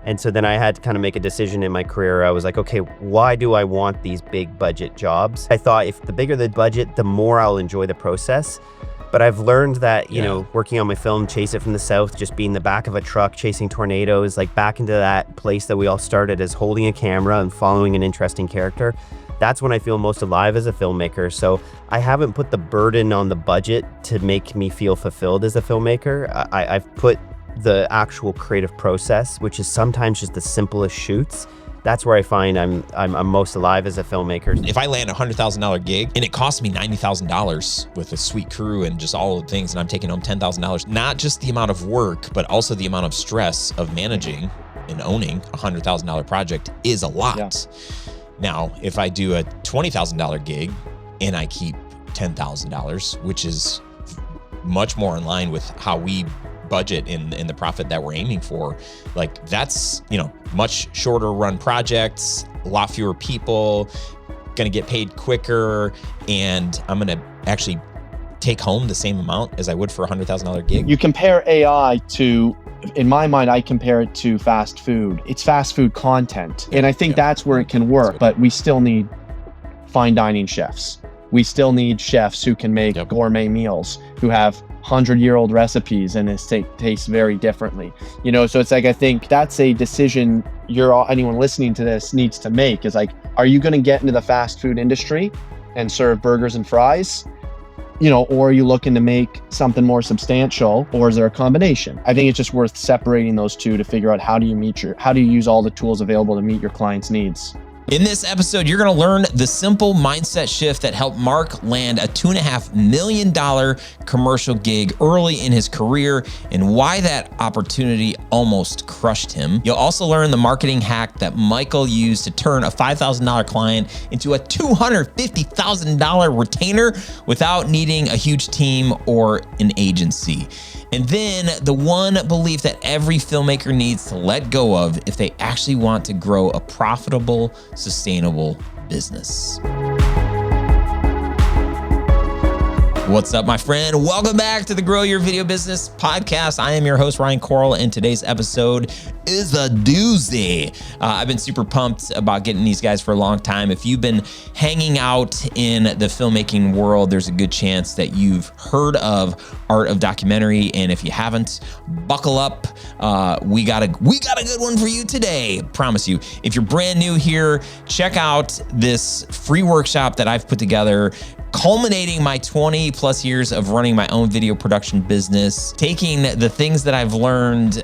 And so then I had to kind of make a decision in my career. I was like, okay, why do I want these big budget jobs? I thought if the bigger the budget, the more I'll enjoy the process. But I've learned that, you know, working on my film, Chase It from the South, just being the back of a truck, chasing tornadoes, like back into that place that we all started as holding a camera and following an interesting character. That's when I feel most alive as a filmmaker. So I haven't put the burden on the budget to make me feel fulfilled as a filmmaker. I've put the actual creative process, which is sometimes just the simplest shoots. That's where I find I'm most alive as a filmmaker. If I land a $100,000 gig and it costs me $90,000 with a sweet crew and just all the things, and I'm taking home $10,000, not just the amount of work, but also the amount of stress of managing and owning a $100,000 project is a lot. Yeah. Now, if I do a $20,000 gig and I keep $10,000, which is much more in line with how we budget in the profit that we're aiming for, like that's, you know, much shorter run projects, a lot fewer people, gonna get paid quicker, and I'm gonna actually take home the same amount as I would for a $100,000 gig. You compare AI to, in my mind, I compare it to fast food. It's fast food content. And I think that's where it can work, but we still need fine dining chefs. We still need chefs who can make gourmet meals, who have 100-year-old recipes, and it tastes very differently. You know, so it's like, I think that's a decision anyone listening to this needs to make, is like, are you going to get into the fast food industry and serve burgers and fries? You know, or are you looking to make something more substantial, or is there a combination? I think it's just worth separating those two to figure out how do you use all the tools available to meet your client's needs. In this episode, you're gonna learn the simple mindset shift that helped Mark land a $2.5 million commercial gig early in his career and why that opportunity almost crushed him. You'll also learn the marketing hack that Michael used to turn a $5,000 client into a $250,000 retainer without needing a huge team or an agency. And then the one belief that every filmmaker needs to let go of if they actually want to grow a profitable, sustainable business. What's up, my friend? Welcome back to the Grow Your Video Business podcast. I am your host, Ryan Coral, and today's episode is a doozy. I've been super pumped about getting these guys for a long time. If you've been hanging out in the filmmaking world, there's a good chance that you've heard of Art of Documentary, and if you haven't, buckle up. We got a good one for you today. Promise you. If you're brand new here, check out this free workshop that I've put together, culminating my 20 plus years of running my own video production business, taking the things that I've learned,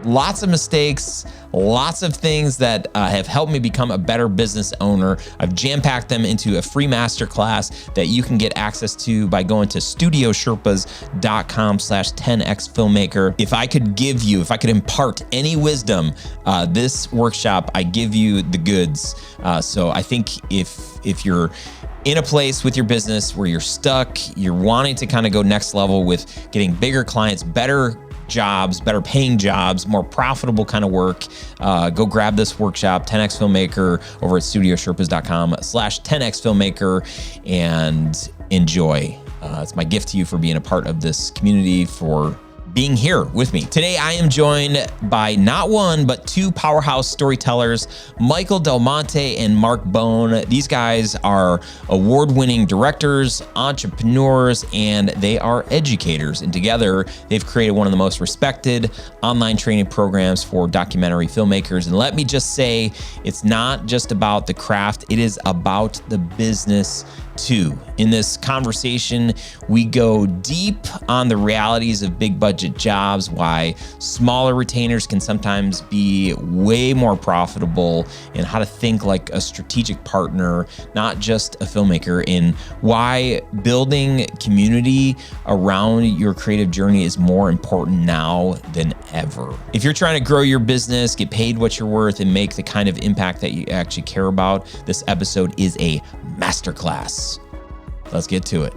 lots of mistakes, lots of things that have helped me become a better business owner. I've jam-packed them into a free masterclass that you can get access to by going to studiosherpas.com/10xfilmmaker. If I could impart any wisdom, this workshop, I give you the goods. So I think if you're in a place with your business where you're stuck, you're wanting to kind of go next level with getting bigger clients, better jobs, better paying jobs, more profitable kind of work, go grab this workshop, 10x Filmmaker, over at studiosherpas.com/10xfilmmaker, and enjoy. It's my gift to you for being a part of this community, for being here with me. Today, I am joined by not one, but two powerhouse storytellers, Michael Del Monte and Mark Bone. These guys are award-winning directors, entrepreneurs, and they are educators. And together, they've created one of the most respected online training programs for documentary filmmakers. And let me just say, it's not just about the craft, it is about the business too. In this conversation, we go deep on the realities of big budget jobs, why smaller retainers can sometimes be way more profitable, and how to think like a strategic partner, not just a filmmaker, and why building community around your creative journey is more important now than ever. If you're trying to grow your business, get paid what you're worth, and make the kind of impact that you actually care about, this episode is a masterclass. Let's get to it.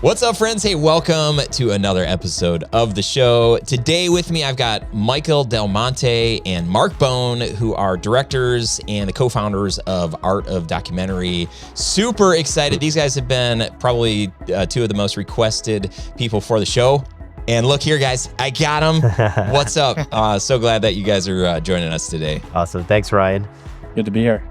What's up, friends? Hey, welcome to another episode of the show. Today with me, I've got Michael Del Monte and Mark Bone, who are directors and the co-founders of Art of Documentary. Super excited. These guys have been probably two of the most requested people for the show. And look here, guys, I got him. What's up? So glad that you guys are joining us today. Awesome. Thanks, Ryan. Good to be here.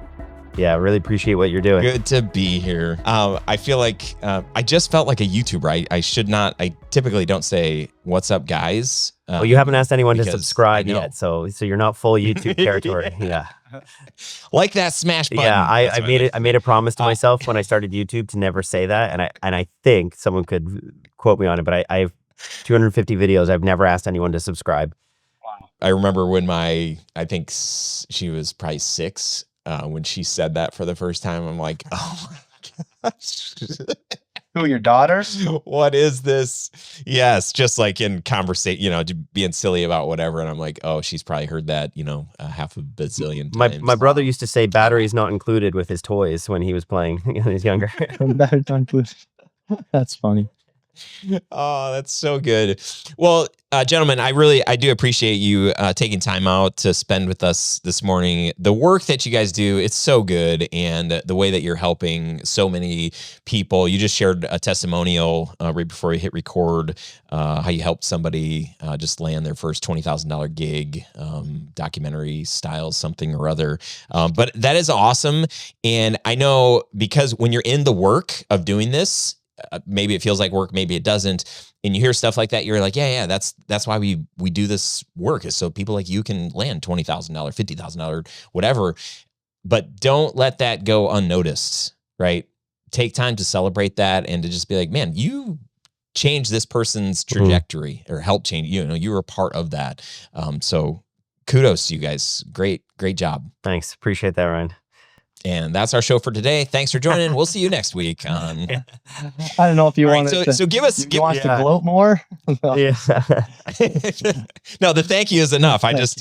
Yeah, really appreciate what you're doing. Good to be here. I feel like I just felt like a YouTuber. I should not. I typically don't say "What's up, guys." Well, you haven't asked anyone to because subscribe I know. yet, so you're not full YouTube territory. Yeah, Like that smash button. yeah. That's I what made it. I made a promise to myself when I started YouTube to never say that, and I think someone could quote me on it, but I have 250 videos. I've never asked anyone to subscribe. I remember when I think she was probably 6. When she said that for the first time, I'm like, oh my gosh. Who, your daughters? What is this? Yes, just like in conversation, being silly about whatever. And I'm like, oh, she's probably heard that, half a bazillion times. My brother used to say batteries not included with his toys when he was playing when he was younger. Batteries not included. That's funny. Oh, that's so good. Well, gentlemen, I do appreciate you taking time out to spend with us this morning. The work that you guys do, it's so good. And the way that you're helping so many people. You just shared a testimonial right before you hit record, how you helped somebody just land their first $20,000 gig, documentary style, something or other. But that is awesome. And I know because when you're in the work of doing this, maybe it feels like work, maybe it doesn't. And you hear stuff like that, you're like, yeah, that's why we do this work, is so people like you can land $20,000, $50,000, whatever. But don't let that go unnoticed, right? Take time to celebrate that and to just be like, man, you changed this person's trajectory or help change, you were a part of that. So kudos to you guys. Great job. Thanks. Appreciate that, Ryan. And that's our show for today. Thanks for joining. We'll see you next week on. I don't know if you want so give us. You want to gloat more? Yeah. No, the thank you is enough. I just,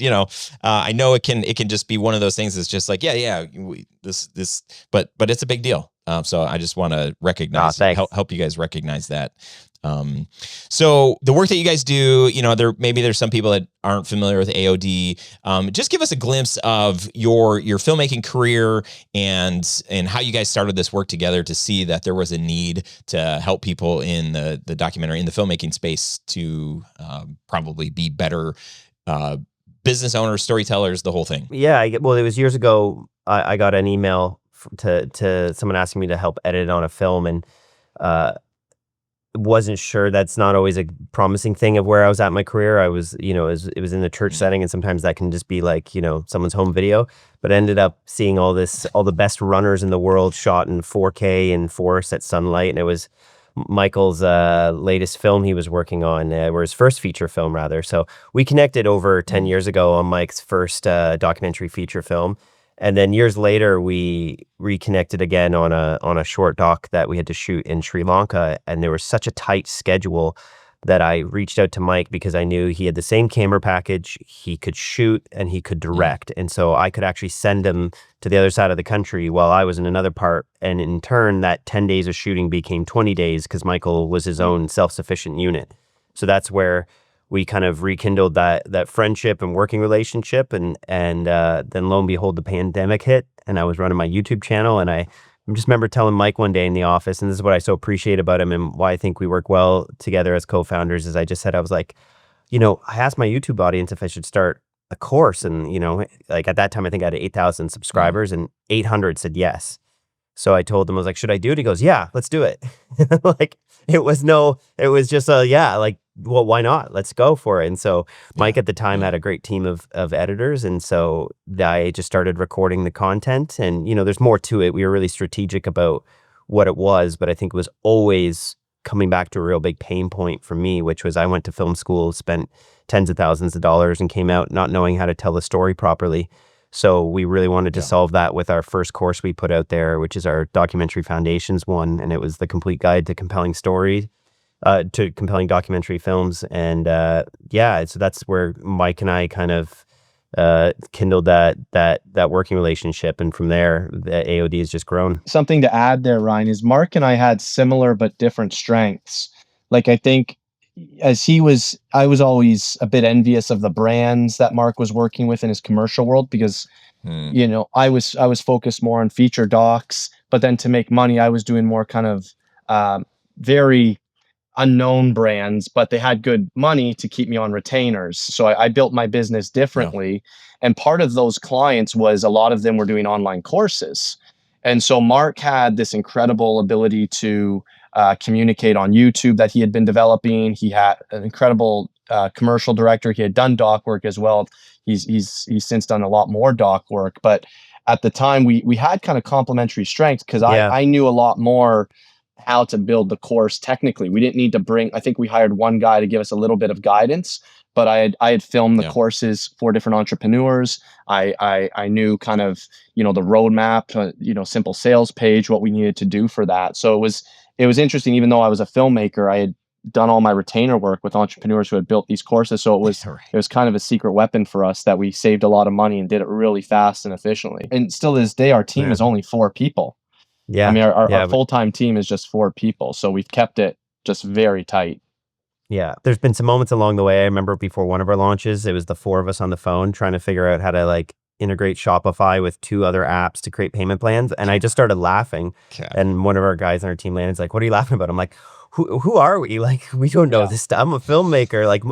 I know it can just be one of those things that's just like, but it's a big deal. So I just want to recognize, help you guys recognize that. So the work that you guys do, maybe there's some people that aren't familiar with AOD. Just give us a glimpse of your filmmaking career and how you guys started this work together to see that there was a need to help people in the documentary, in the filmmaking space to probably be better business owners, storytellers, the whole thing. Yeah. It was years ago. I got an email to someone asking me to help edit on a film, and wasn't sure. That's not always a promising thing of where I was at in my career. I was, it was in the church setting, and sometimes that can just be like, someone's home video. But I ended up seeing all the best runners in the world shot in 4K and forest at sunlight, and it was Michael's latest film he was working on, or his first feature film rather. So we connected over 10 years ago on Mike's first documentary feature film. And then years later, we reconnected again on a short doc that we had to shoot in Sri Lanka. And there was such a tight schedule that I reached out to Mike because I knew he had the same camera package, he could shoot, and he could direct. And so I could actually send him to the other side of the country while I was in another part. And in turn, that 10 days of shooting became 20 days because Michael was his own self-sufficient unit. So that's where we kind of rekindled that friendship and working relationship, and then lo and behold, the pandemic hit, and I was running my YouTube channel, and I just remember telling Mike one day in the office, and this is what I so appreciate about him and why I think we work well together as co-founders, is I just said, I was like, I asked my YouTube audience if I should start a course, and like at that time I think I had 8,000 subscribers, and 800 said yes. So I told him, I was like, should I do it? He goes, yeah, let's do it. Like it was just well, why not? Let's go for it. And so Mike at the time had a great team of editors. And so I just started recording the content, and, there's more to it. We were really strategic about what it was, but I think it was always coming back to a real big pain point for me, which was I went to film school, spent tens of thousands of dollars, and came out not knowing how to tell a story properly. So we really wanted to solve that with our first course we put out there, which is our Documentary Foundations one. And it was the complete guide to compelling story, to compelling documentary films. And so that's where Mike and I kind of kindled that working relationship. And from there, the AOD has just grown. Something to add there, Ryan, is Mark and I had similar but different strengths. Like, I think I was always a bit envious of the brands that Mark was working with in his commercial world, because I was focused more on feature docs, but then to make money I was doing more kind of very unknown brands, but they had good money to keep me on retainers. So I built my business differently. And part of those clients was a lot of them were doing online courses. And so Mark had this incredible ability to communicate on YouTube that he had been developing. He had an incredible commercial director. He had done doc work as well. He's since done a lot more doc work. But at the time, we had kind of complementary strengths because I knew a lot more how to build the course technically. We didn't need to bring, I think we hired one guy to give us a little bit of guidance, but I had filmed the courses for different entrepreneurs. I knew kind of, the roadmap, simple sales page, what we needed to do for that. So it was interesting, even though I was a filmmaker, I had done all my retainer work with entrepreneurs who had built these courses. So it was kind of a secret weapon for us that we saved a lot of money and did it really fast and efficiently. And still to this day, our team is only 4 people. Yeah. I mean, our full-time team is just 4 people. So we've kept it just very tight. Yeah. There's been some moments along the way. I remember before one of our launches, it was the 4 of us on the phone trying to figure out how to like integrate Shopify with 2 other apps to create payment plans. And I just started laughing. Okay. And one of our guys on our team landed like, "What are you laughing about?" I'm like, who are we? Like, we don't know this stuff. I'm a filmmaker. Like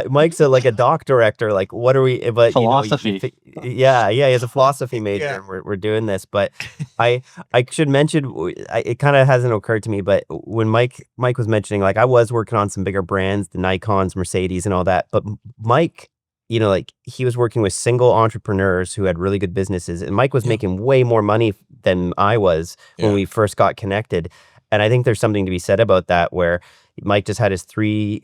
Mike's a doc director. Like, what are we? But philosophy. He has a philosophy major. And we're doing this. But I should mention, it kind of hasn't occurred to me, but when Mike was mentioning, like, I was working on some bigger brands, the Nikons, Mercedes, and all that. But Mike, he was working with single entrepreneurs who had really good businesses, and Mike was making way more money than I was when we first got connected. And I think there's something to be said about that, where Mike just had his three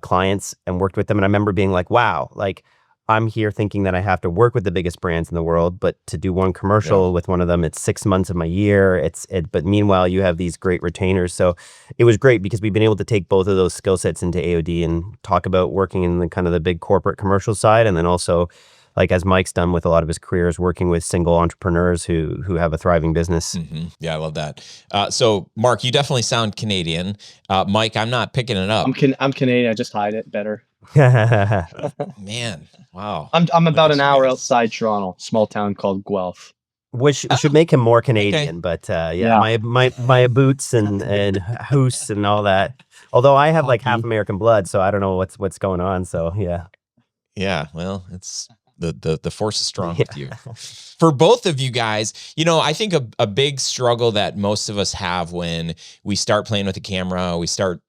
clients and worked with them. And I remember being like, wow, like, I'm here thinking that I have to work with the biggest brands in the world, but to do one commercial with one of them, it's 6 months of my year. But meanwhile, you have these great retainers. So it was great because we've been able to take both of those skill sets into AOD and talk about working in the kind of the big corporate commercial side. And then also, like as Mike's done with a lot of his careers, working with single entrepreneurs who have a thriving business. Mm-hmm. Yeah, I love that. So Mark, you definitely sound Canadian. Mike, I'm not picking it up. I'm Canadian. I just hide it better. Man, wow. I'm about an hour outside Toronto, small town called Guelph. Which should make him more Canadian, but my boots and hoose and all that. Although I have like half American blood, so I don't know what's going on. So yeah. Well, it's the force is strong with you. For both of you guys, I think a big struggle that most of us have when we start playing with the camera, we start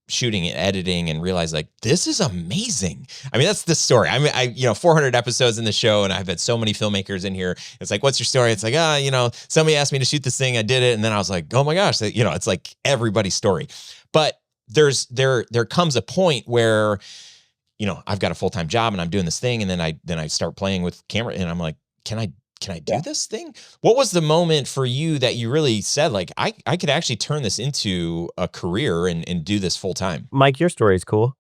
shooting and editing and realize like, this is amazing. I mean, that's the story. I mean, 400 episodes in the show and I've had so many filmmakers in here. It's like, what's your story? It's like, somebody asked me to shoot this thing. I did it. And then I was like, oh my gosh, it's like everybody's story. But there comes a point where, I've got a full-time job and I'm doing this thing. And then I start playing with camera and I'm like, can I do this thing? What was the moment for you that you really said, like, I could actually turn this into a career and do this full time? Mike, your story is cool.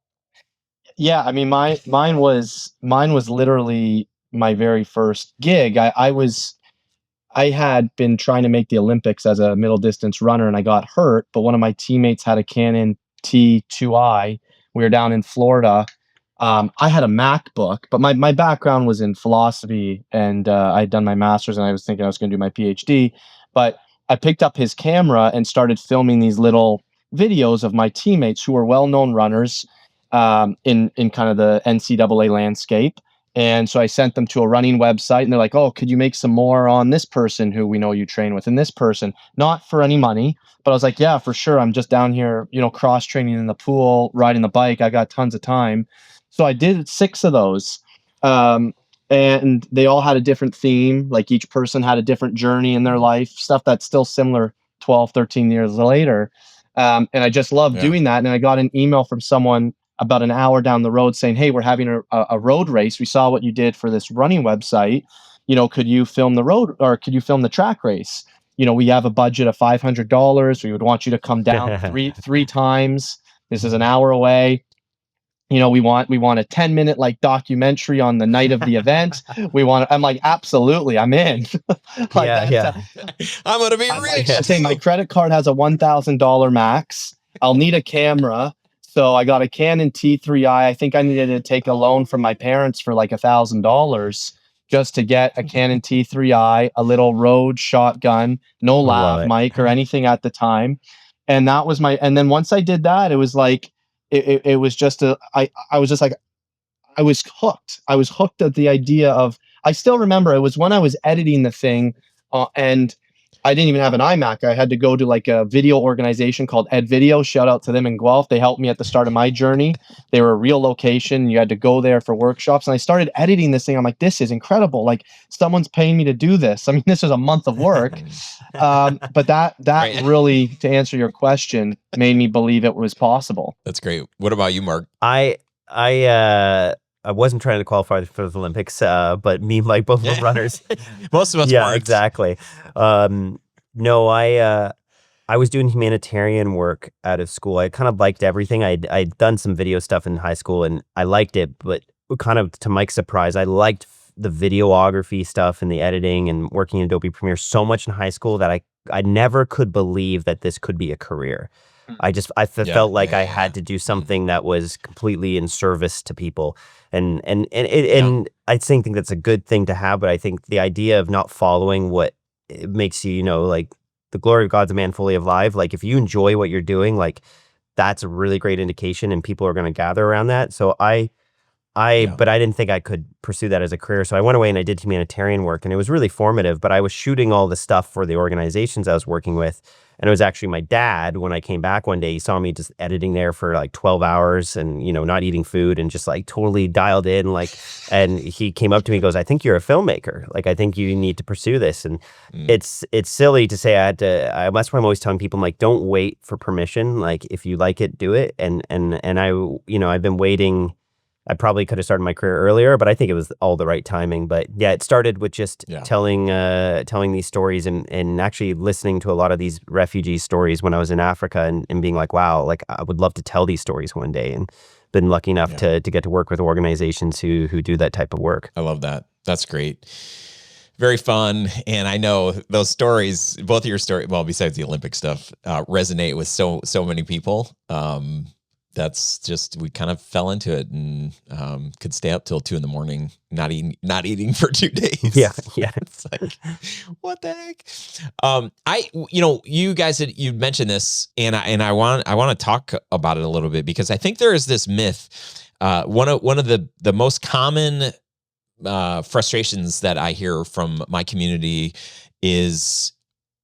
Yeah. I mean, mine was literally my very first gig. I had been trying to make the Olympics as a middle distance runner and I got hurt, but one of my teammates had a Canon T2i. We were down in Florida. I had a MacBook, but my background was in philosophy and I had done my master's and I was thinking I was going to do my PhD, but I picked up his camera and started filming these little videos of my teammates who were well-known runners in kind of the NCAA landscape. And so I sent them to a running website and they're like, oh, could you make some more on this person who we know you train with and this person? Not for any money, but I was like, yeah, for sure. I'm just down here, cross training in the pool, riding the bike. I got tons of time. So I did 6 of those, and they all had a different theme. Like each person had a different journey in their life, stuff that's still similar 12, 13 years later. And I just loved doing that. And I got an email from someone about an hour down the road saying, hey, we're having a road race. We saw what you did for this running website. Could you film the road or could you film the track race? We have a budget of $500. We would want you to come down three times. This is an hour away. We want a 10-minute like documentary on the night of the event. I'm like, absolutely, I'm in. I'm going to be rich. I'm saying my credit card has a $1,000 max. I'll need a camera. So I got a Canon T3i. I think I needed to take a loan from my parents for like $1,000 just to get a Canon T3i, a little Rode shotgun, no lav mic or anything at the time. And that was and then once I did that, it was like, it was just I was just like, I was hooked. I was hooked at the idea of, I still remember it was when I was editing the thing, and I didn't even have an iMac. I had to go to like a video organization called Ed Video. Shout out to them in Guelph. They helped me at the start of my journey. They were a real location. You had to go there for workshops. And I started editing this thing. I'm like, this is incredible. Like, someone's paying me to do this. I mean, this is a month of work. But that Right. really, to answer your question, made me believe it was possible. That's great. What about you, Mark? I wasn't trying to qualify for the Olympics, but me and Mike both were runners. Most of us Yeah, weren't. exactly. No, I was doing humanitarian work out of school. I kind of liked everything. I'd done some video stuff in high school, and I liked it. But kind of to Mike's surprise, I liked the videography stuff and the editing and working in Adobe Premiere so much in high school that I never could believe that this could be a career. I felt like I had to do something that was completely in service to people, and I think that's a good thing to have. But I think the idea of not following what it makes you, like the glory of God's a man fully alive. Like if you enjoy what you're doing, like that's a really great indication, and people are going to gather around that. So but I didn't think I could pursue that as a career. So I went away and I did humanitarian work, and it was really formative, but I was shooting all the stuff for the organizations I was working with. And it was actually my dad, when I came back one day, he saw me just editing there for like 12 hours and, not eating food and just like totally dialed in. And he came up to me and goes, I think you're a filmmaker. Like, I think you need to pursue this. And it's silly to say that's why I'm always telling people, I'm like, don't wait for permission. Like, if you like it, do it. And I've been waiting. I probably could have started my career earlier, but I think it was all the right timing. But yeah, it started with just telling these stories and actually listening to a lot of these refugee stories when I was in Africa and being like, wow, like I would love to tell these stories one day, and been lucky enough to get to work with organizations who do that type of work. I love that. That's great. Very fun. And I know those stories, both of your stories, well, besides the Olympic stuff, resonate with so many people. That's just, we kind of fell into it and could stay up till 2 a.m, not eating for 2 days. Yeah. It's like, what the heck? You guys you mentioned this, and I want to talk about it a little bit, because I think there is this myth. One of the most common frustrations that I hear from my community is,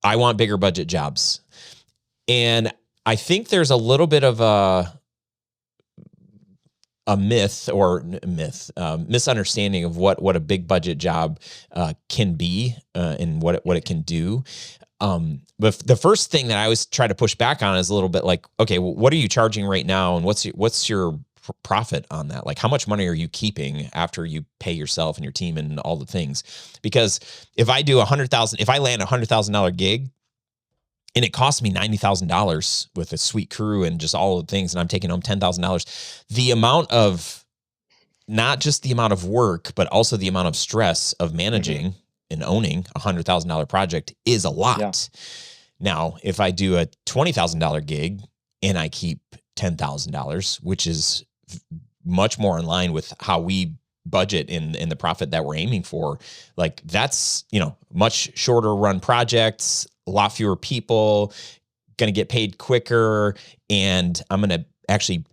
I want bigger budget jobs, and I think there's a little bit of a misunderstanding of what a big budget job can be and what it can do. But the first thing that I always try to push back on is a little bit like, okay, well, what are you charging right now, and what's your profit on that? Like, how much money are you keeping after you pay yourself and your team and all the things? Because if I do if I land $100,000 gig, and it costs me $90,000 with a sweet crew and just all the things, and I'm taking home $10,000, the amount of, not just the amount of work, but also the amount of stress of managing and owning $100,000 project is a lot. Yeah. Now, if I do a $20,000 gig and I keep $10,000, which is much more in line with how we budget in the profit that we're aiming for, like that's, much shorter run projects, a lot fewer people, going to get paid quicker, and I'm going to actually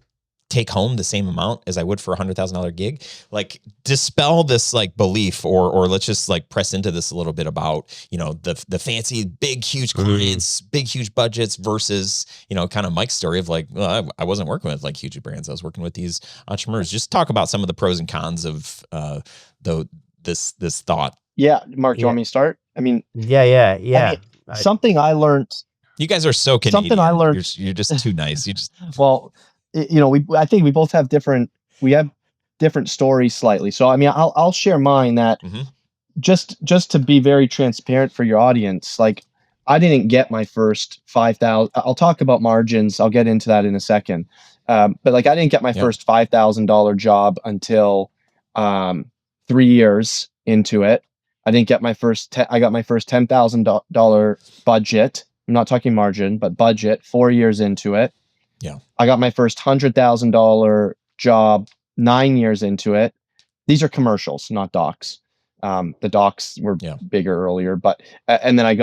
take home the same amount as I would for a $100,000 gig. Like, dispel this like belief, or let's just like press into this a little bit about, the fancy, big, huge clients, big, huge budgets versus, kind of Mike's story of like, well, I wasn't working with like huge brands. I was working with these entrepreneurs. Just talk about some of the pros and cons of this thought. Yeah. Mark, do you want me to start? I mean, yeah. Something I learned. You guys are so Canadian. Something I learned. You're just too nice. You just well, I think we both have different stories slightly. So I mean, I'll share mine that just to be very transparent for your audience. Like, I didn't get my first 5,000. I'll talk about margins. I'll get into that in a second. But like, I didn't get my first $5,000 job until 3 years into it. I didn't get my first. I got my first $10,000 budget. I'm not talking margin, but budget. 4 years into it. Yeah. I got my first $100,000 job 9 years into it. These are commercials, not docs. The docs were Yeah. bigger earlier, but and then I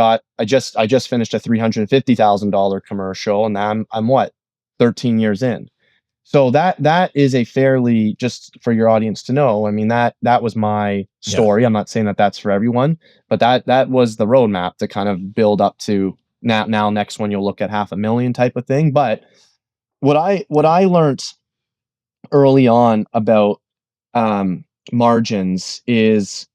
just finished a $350,000 commercial, and I'm what, 13 years in. So that is a fairly, just for your audience to know, I mean, that was my story. I'm not saying that that's for everyone, but that was the roadmap to kind of build up to now next one you'll look at 500,000 type of thing. But what I learned early on about margins is,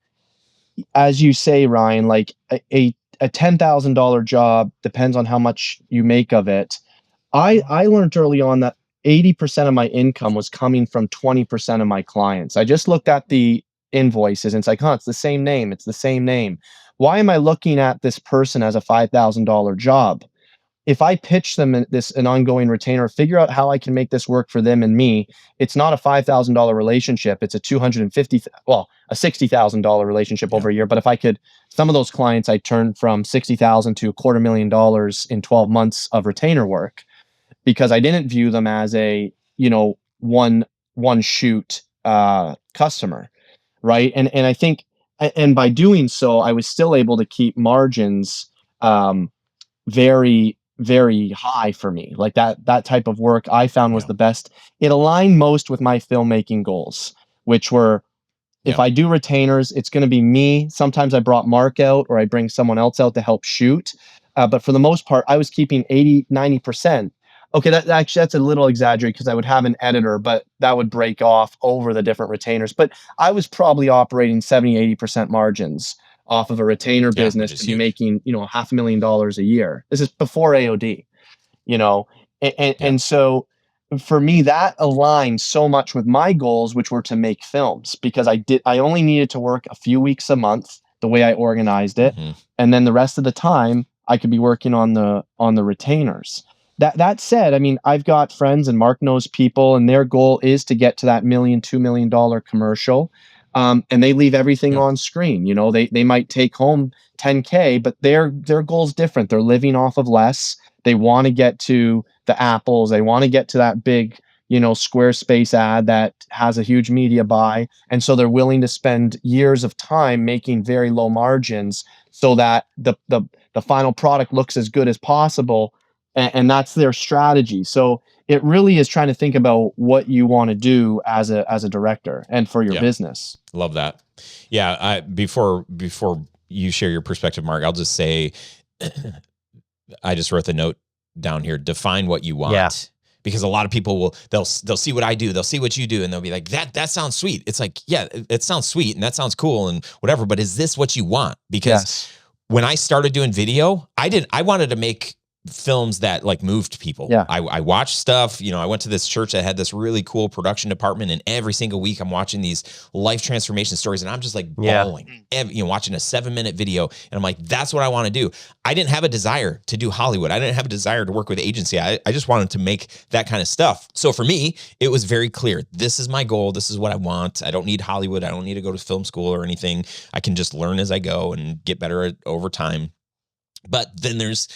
as you say, Ryan, like a $10,000 job depends on how much you make of it. I learned early on that 80% of my income was coming from 20% of my clients. I just looked at the invoices and it's like, huh, it's the same name. It's the same name. Why am I looking at this person as a $5,000 job? If I pitch them an ongoing retainer, figure out how I can make this work for them and me, it's not a $5,000 relationship. It's a a $60,000 relationship over a year. But if I could, some of those clients I turned from 60,000 to $250,000 in 12 months of retainer work, because I didn't view them as a, one shoot customer, right? And I think, and by doing so, I was still able to keep margins very, very high for me. Like that type of work I found was the best. It aligned most with my filmmaking goals, which were, if I do retainers, it's going to be me. Sometimes I brought Mark out or I bring someone else out to help shoot. But for the most part, I was keeping 80, 90%. Okay, that's a little exaggerated because I would have an editor, but that would break off over the different retainers. But I was probably operating 70, 80% margins off of a retainer business to be making, $500,000 a year. This is before AOD, and so for me, that aligned so much with my goals, which were to make films, because I only needed to work a few weeks a month, the way I organized it. And then the rest of the time I could be working on the retainers. That said, I mean, I've got friends and Mark knows people, and their goal is to get to that $1 million, $2 million commercial. And they leave everything on screen. They might take home 10K, but their goal's different. They're living off of less. They want to get to the Apples. They want to get to that big, Squarespace ad that has a huge media buy. And so they're willing to spend years of time making very low margins so that the final product looks as good as possible. And that's their strategy. So it really is trying to think about what you want to do as a director and for your business. Love that. Yeah. Before you share your perspective, Mark, I'll just say, I just wrote the note down here. Define what you want. Yeah. Because a lot of people they'll see what I do, they'll see what you do, and they'll be like, that sounds sweet. It's like, yeah, it sounds sweet and that sounds cool and whatever, but is this what you want? Because when I started doing video, I wanted to make films that like moved people. Yeah. I watched stuff, I went to this church that had this really cool production department, and every single week I'm watching these life transformation stories, and I'm just like bawling, watching a 7-minute video. And I'm like, that's what I want to do. I didn't have a desire to do Hollywood. I didn't have a desire to work with agency. I just wanted to make that kind of stuff. So for me, it was very clear. This is my goal. This is what I want. I don't need Hollywood. I don't need to go to film school or anything. I can just learn as I go and get better over time. But then there's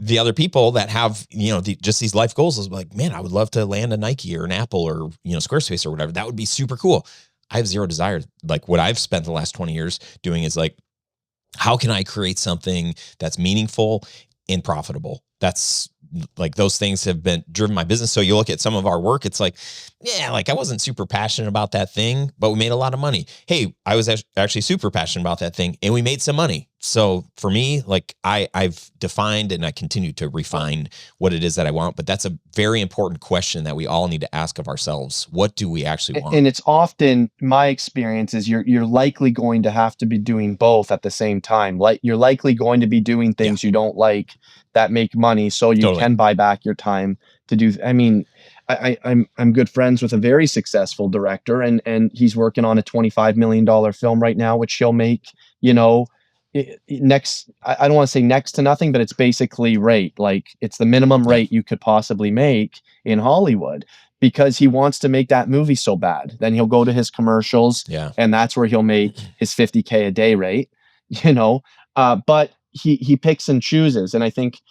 the other people that have, just these life goals. Is like, man, I would love to land a Nike or an Apple or, Squarespace or whatever. That would be super cool. I have zero desire. Like what I've spent the last 20 years doing is like, how can I create something that's meaningful and profitable? That's like, those things have been driven my business. So you look at some of our work, it's like, like I wasn't super passionate about that thing, but we made a lot of money. Hey, I was actually super passionate about that thing and we made some money. So for me, like I've defined and I continue to refine what it is that I want, but that's a very important question that we all need to ask of ourselves. What do we actually want? And it's often, my experience is you're likely going to have to be doing both at the same time. Like you're likely going to be doing things you don't like that make money, so you can buy back your time to do. I mean, I'm good friends with a very successful director, and he's working on a $25 million film right now, which he'll make, next, I don't want to say next to nothing, but it's basically rate. Like it's the minimum rate you could possibly make in Hollywood, because he wants to make that movie so bad. Then he'll go to his commercials, and that's where he'll make his 50K a day rate, but he picks and chooses. And I think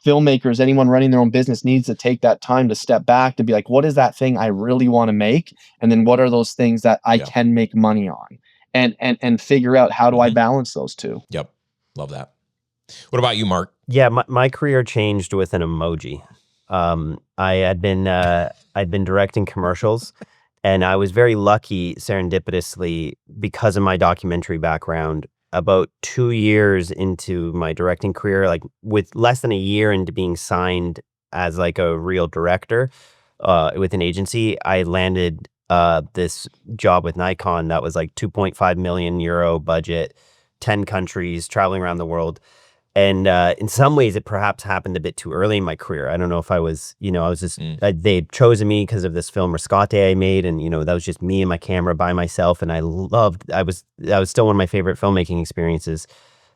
filmmakers, anyone running their own business, needs to take that time to step back to be like, what is that thing I really want to make? And then what are those things that I can make money on? and figure out how do I balance those two. Yep. Love that. What about you, Mark? Yeah, my career changed with an emoji. I'd been directing commercials, and I was very lucky, serendipitously, because of my documentary background. About 2 years into my directing career, like with less than a year into being signed as like a real director with an agency, I landed this job with Nikon that was like 2.5 million euro budget, 10 countries, traveling around the world. And in some ways, it perhaps happened a bit too early in my career. I don't know if I was, I was just, they'd chosen me because of this film Riscate I made. And, that was just me and my camera by myself. And I was still one of my favorite filmmaking experiences.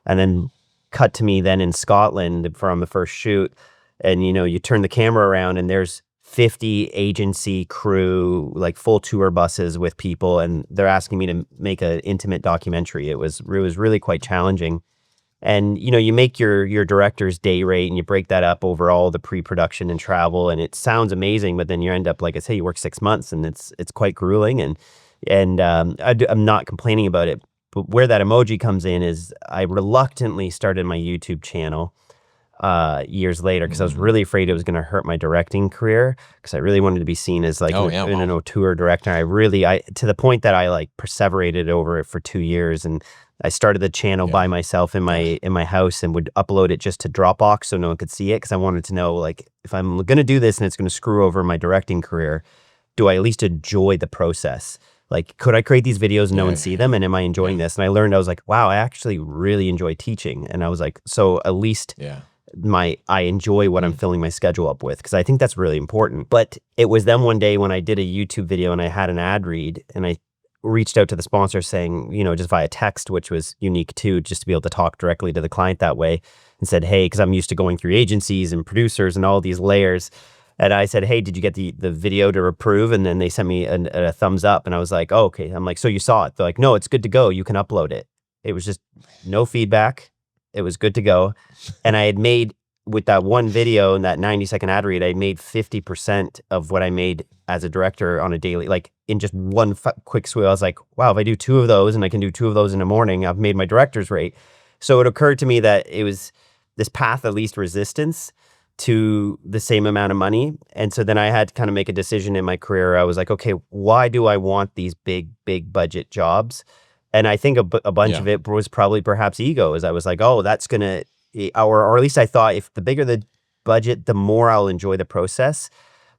And then cut to me then in Scotland from the first shoot. And, you turn the camera around and there's 50 agency crew, like full tour buses with people. And they're asking me to make an intimate documentary. It was really quite challenging. And, you make your director's day rate and you break that up over all the pre-production and travel. And it sounds amazing, but then you end up, like I say, you work 6 months and it's quite grueling. And I'm not complaining about it. But where that emoji comes in is I reluctantly started my YouTube channel years later because I was really afraid it was going to hurt my directing career because I really wanted to be seen as like an auteur director. I to the point that I like perseverated over it for 2 years, and I started the channel by myself in my house and would upload it just to Dropbox so no one could see it because I wanted to know, like, if I'm going to do this and it's going to screw over my directing career, do I at least enjoy the process? Like, could I create these videos and no one see them? And am I enjoying this? And I learned, I was like, wow, I actually really enjoy teaching. And I was like, so at least I enjoy what I'm filling my schedule up with, because I think that's really important. But it was then one day when I did a YouTube video and I had an ad read and I reached out to the sponsor saying, just via text, which was unique too, just to be able to talk directly to the client that way, and said, hey, because I'm used to going through agencies and producers and all these layers. And I said, hey, did you get the video to approve? And then they sent me a thumbs up. And I was like, oh, okay. I'm like, so you saw it? They're like, no, it's good to go. You can upload it. It was just no feedback. It was good to go. And I had made, with that one video and that 90-second ad read, I made 50% of what I made as a director on a daily, like in just one quick sweep. I was like, wow, if I do 2 of those and I can do 2 of those in the morning, I've made my director's rate. So it occurred to me that it was this path of least resistance to the same amount of money. And so then I had to kind of make a decision in my career. I was like, okay, why do I want these big budget jobs? And I think a bunch of it was probably perhaps ego, as I was like, oh, that's going to, or at least I thought if the bigger the budget, the more I'll enjoy the process.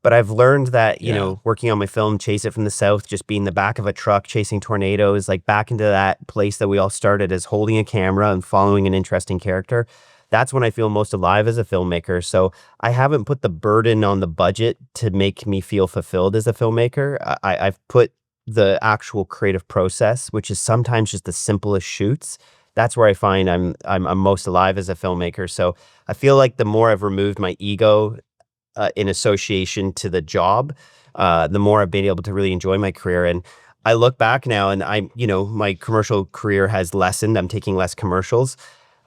But I've learned that, working on my film, Chase It from the South, just being the back of a truck, chasing tornadoes, like back into that place that we all started as holding a camera and following an interesting character. That's when I feel most alive as a filmmaker. So I haven't put the burden on the budget to make me feel fulfilled as a filmmaker. I've put the actual creative process, which is sometimes just the simplest shoots. That's where I find I'm most alive as a filmmaker. So I feel like the more I've removed my ego in association to the job, the more I've been able to really enjoy my career. And I look back now and my commercial career has lessened. I'm taking less commercials,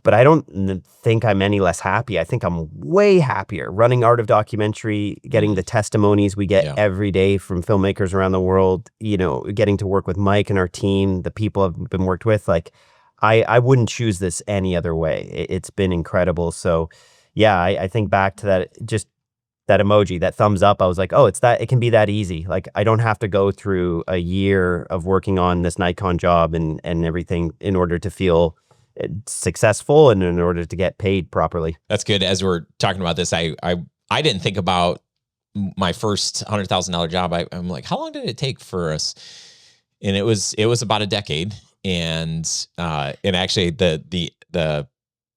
but I don't think I'm any less happy. I think I'm way happier running Art of Documentary, getting the testimonies we get every day from filmmakers around the world, getting to work with Mike and our team, the people I've been worked with. Like, I wouldn't choose this any other way. It's been incredible. So yeah, I think back to that, just that emoji, that thumbs up. I was like, oh, it can be that easy. Like, I don't have to go through a year of working on this Nikon job and everything in order to feel successful and in order to get paid properly. That's good. As we're talking about this, I didn't think about my first $100,000 job. I'm like, how long did it take for us? And it was about a decade. And actually the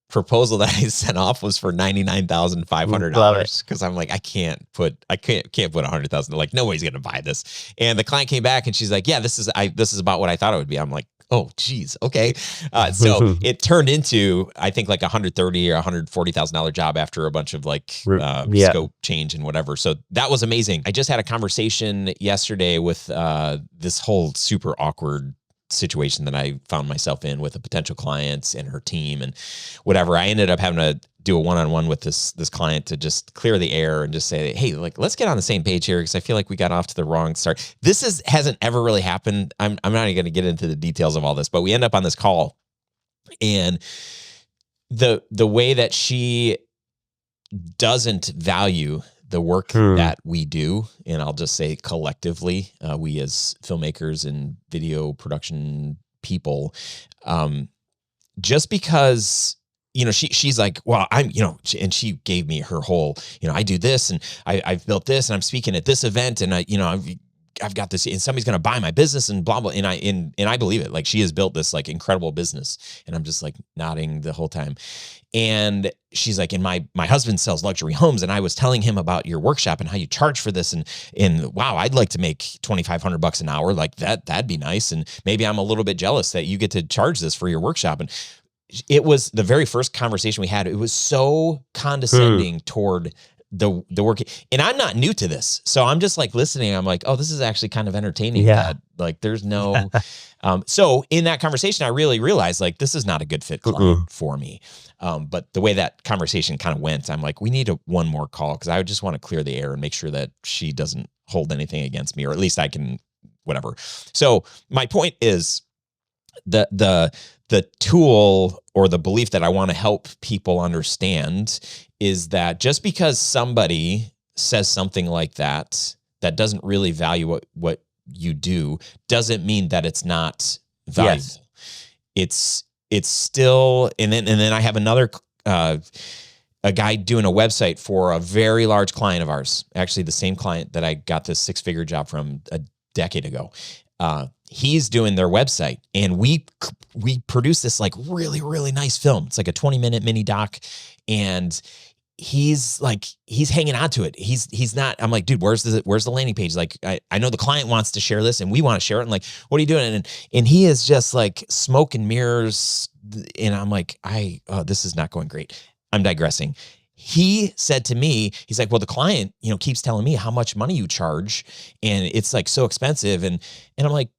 proposal that I sent off was for $99,500 because I'm like, I can't put $100,000. Like, nobody's gonna buy this. And the client came back and she's like, yeah, this is about what I thought it would be. I'm like, oh, geez, okay. So it turned into, I think, like $130,000 or $140,000 job after a bunch of like scope change and whatever. So that was amazing. I just had a conversation yesterday with this whole super awkward situation that I found myself in with a potential client and her team and whatever. I ended up having to do a one-on-one with this client to just clear the air and just say, hey, like, let's get on the same page here, because I feel like we got off to the wrong start. This hasn't ever really happened. I'm not even going to get into the details of all this, but we end up on this call, and the way that she doesn't value the work that we do, and I'll just say collectively, we as filmmakers and video production people, just because, you know, she's like, well, I'm, you know, and she gave me her whole, you know, I do this and I've built this and I'm speaking at this event and I, you know, I've got this and somebody's going to buy my business and blah, blah. And I believe it. Like, she has built this like incredible business, and I'm just like nodding the whole time. And she's like, and my husband sells luxury homes, and I was telling him about your workshop and how you charge for this. And wow, I'd like to make $2,500 an hour. Like that'd be nice. And maybe I'm a little bit jealous that you get to charge this for your workshop. And it was the very first conversation we had. It was so condescending toward the work. And I'm not new to this. So I'm just like listening. I'm like, oh, this is actually kind of entertaining. Yeah. Like there's no, so in that conversation, I really realized like, this is not a good fit client for me. But the way that conversation kind of went, I'm like, we need one more call, because I just want to clear the air and make sure that she doesn't hold anything against me, or at least I can, whatever. So my point is the tool or the belief that I want to help people understand is that just because somebody says something like that doesn't really value what you do, doesn't mean that it's not valuable. Yes. It's still, and then I have another, a guy doing a website for a very large client of ours, actually the same client that I got this 6-figure job from a decade ago. He's doing their website, and we produced this like really, really nice film. It's like a 20-minute mini doc, and he's hanging on to it. He's not, I'm like, dude, where's the landing page? Like, I know the client wants to share this and we want to share it. And like, what are you doing? And he is just like smoke and mirrors. And I'm like, this is not going great. I'm digressing. He said to me, he's like, well, the client, you know, keeps telling me how much money you charge, and it's like so expensive. And I'm like,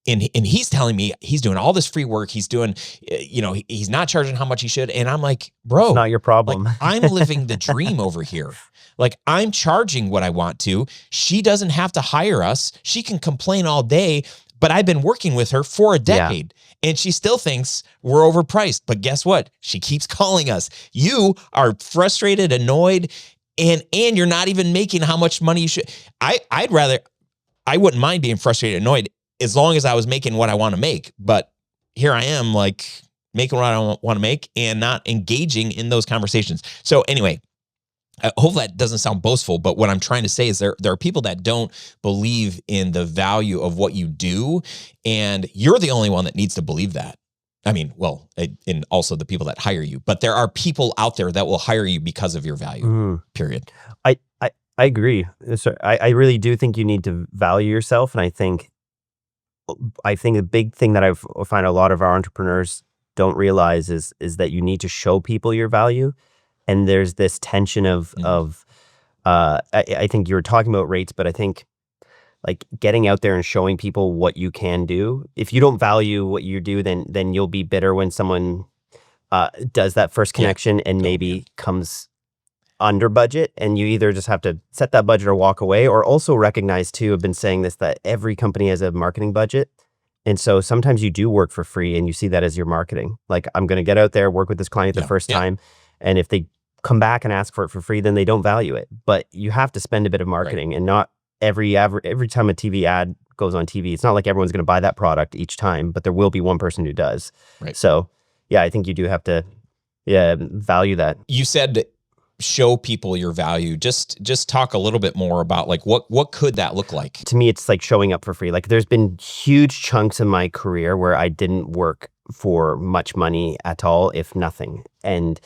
and he's telling me he's doing all this free work. He's doing, you know, he's not charging how much he should. And I'm like, bro, it's not your problem. Like, I'm living the dream over here. Like, I'm charging what I want to. She doesn't have to hire us. She can complain all day, but I've been working with her for a decade, and she still thinks we're overpriced. But guess what? She keeps calling us. You are frustrated, annoyed, and you're not even making how much money you should. I wouldn't mind being frustrated, annoyed, as long as I was making what I want to make. But here I am, like, making what I want to make and not engaging in those conversations. So anyway, hopefully that doesn't sound boastful, but what I'm trying to say is there are people that don't believe in the value of what you do, and you're the only one that needs to believe that. I mean, well, and also the people that hire you, but there are people out there that will hire you because of your value, period. I agree. So I really do think you need to value yourself. And I think the big thing that I find a lot of our entrepreneurs don't realize is that you need to show people your value. And there's this tension of I think you were talking about rates, but I think like getting out there and showing people what you can do. If you don't value what you do, then you'll be bitter when someone does that first connection and maybe comes under budget, and you either just have to set that budget or walk away, or also recognize too, I've been saying this, that every company has a marketing budget. And so sometimes you do work for free and you see that as your marketing. Like, I'm going to get out there, work with this client the first time. And if they come back and ask for it for free, then they don't value it. But you have to spend a bit of marketing, and not every time a TV ad goes on TV, it's not like everyone's going to buy that product each time, but there will be one person who does. Right. So yeah, I think you do have to value that. You said show people your value. Just talk a little bit more about like what could that look like? To me, it's like showing up for free. Like, there's been huge chunks in my career where I didn't work for much money at all, if nothing. And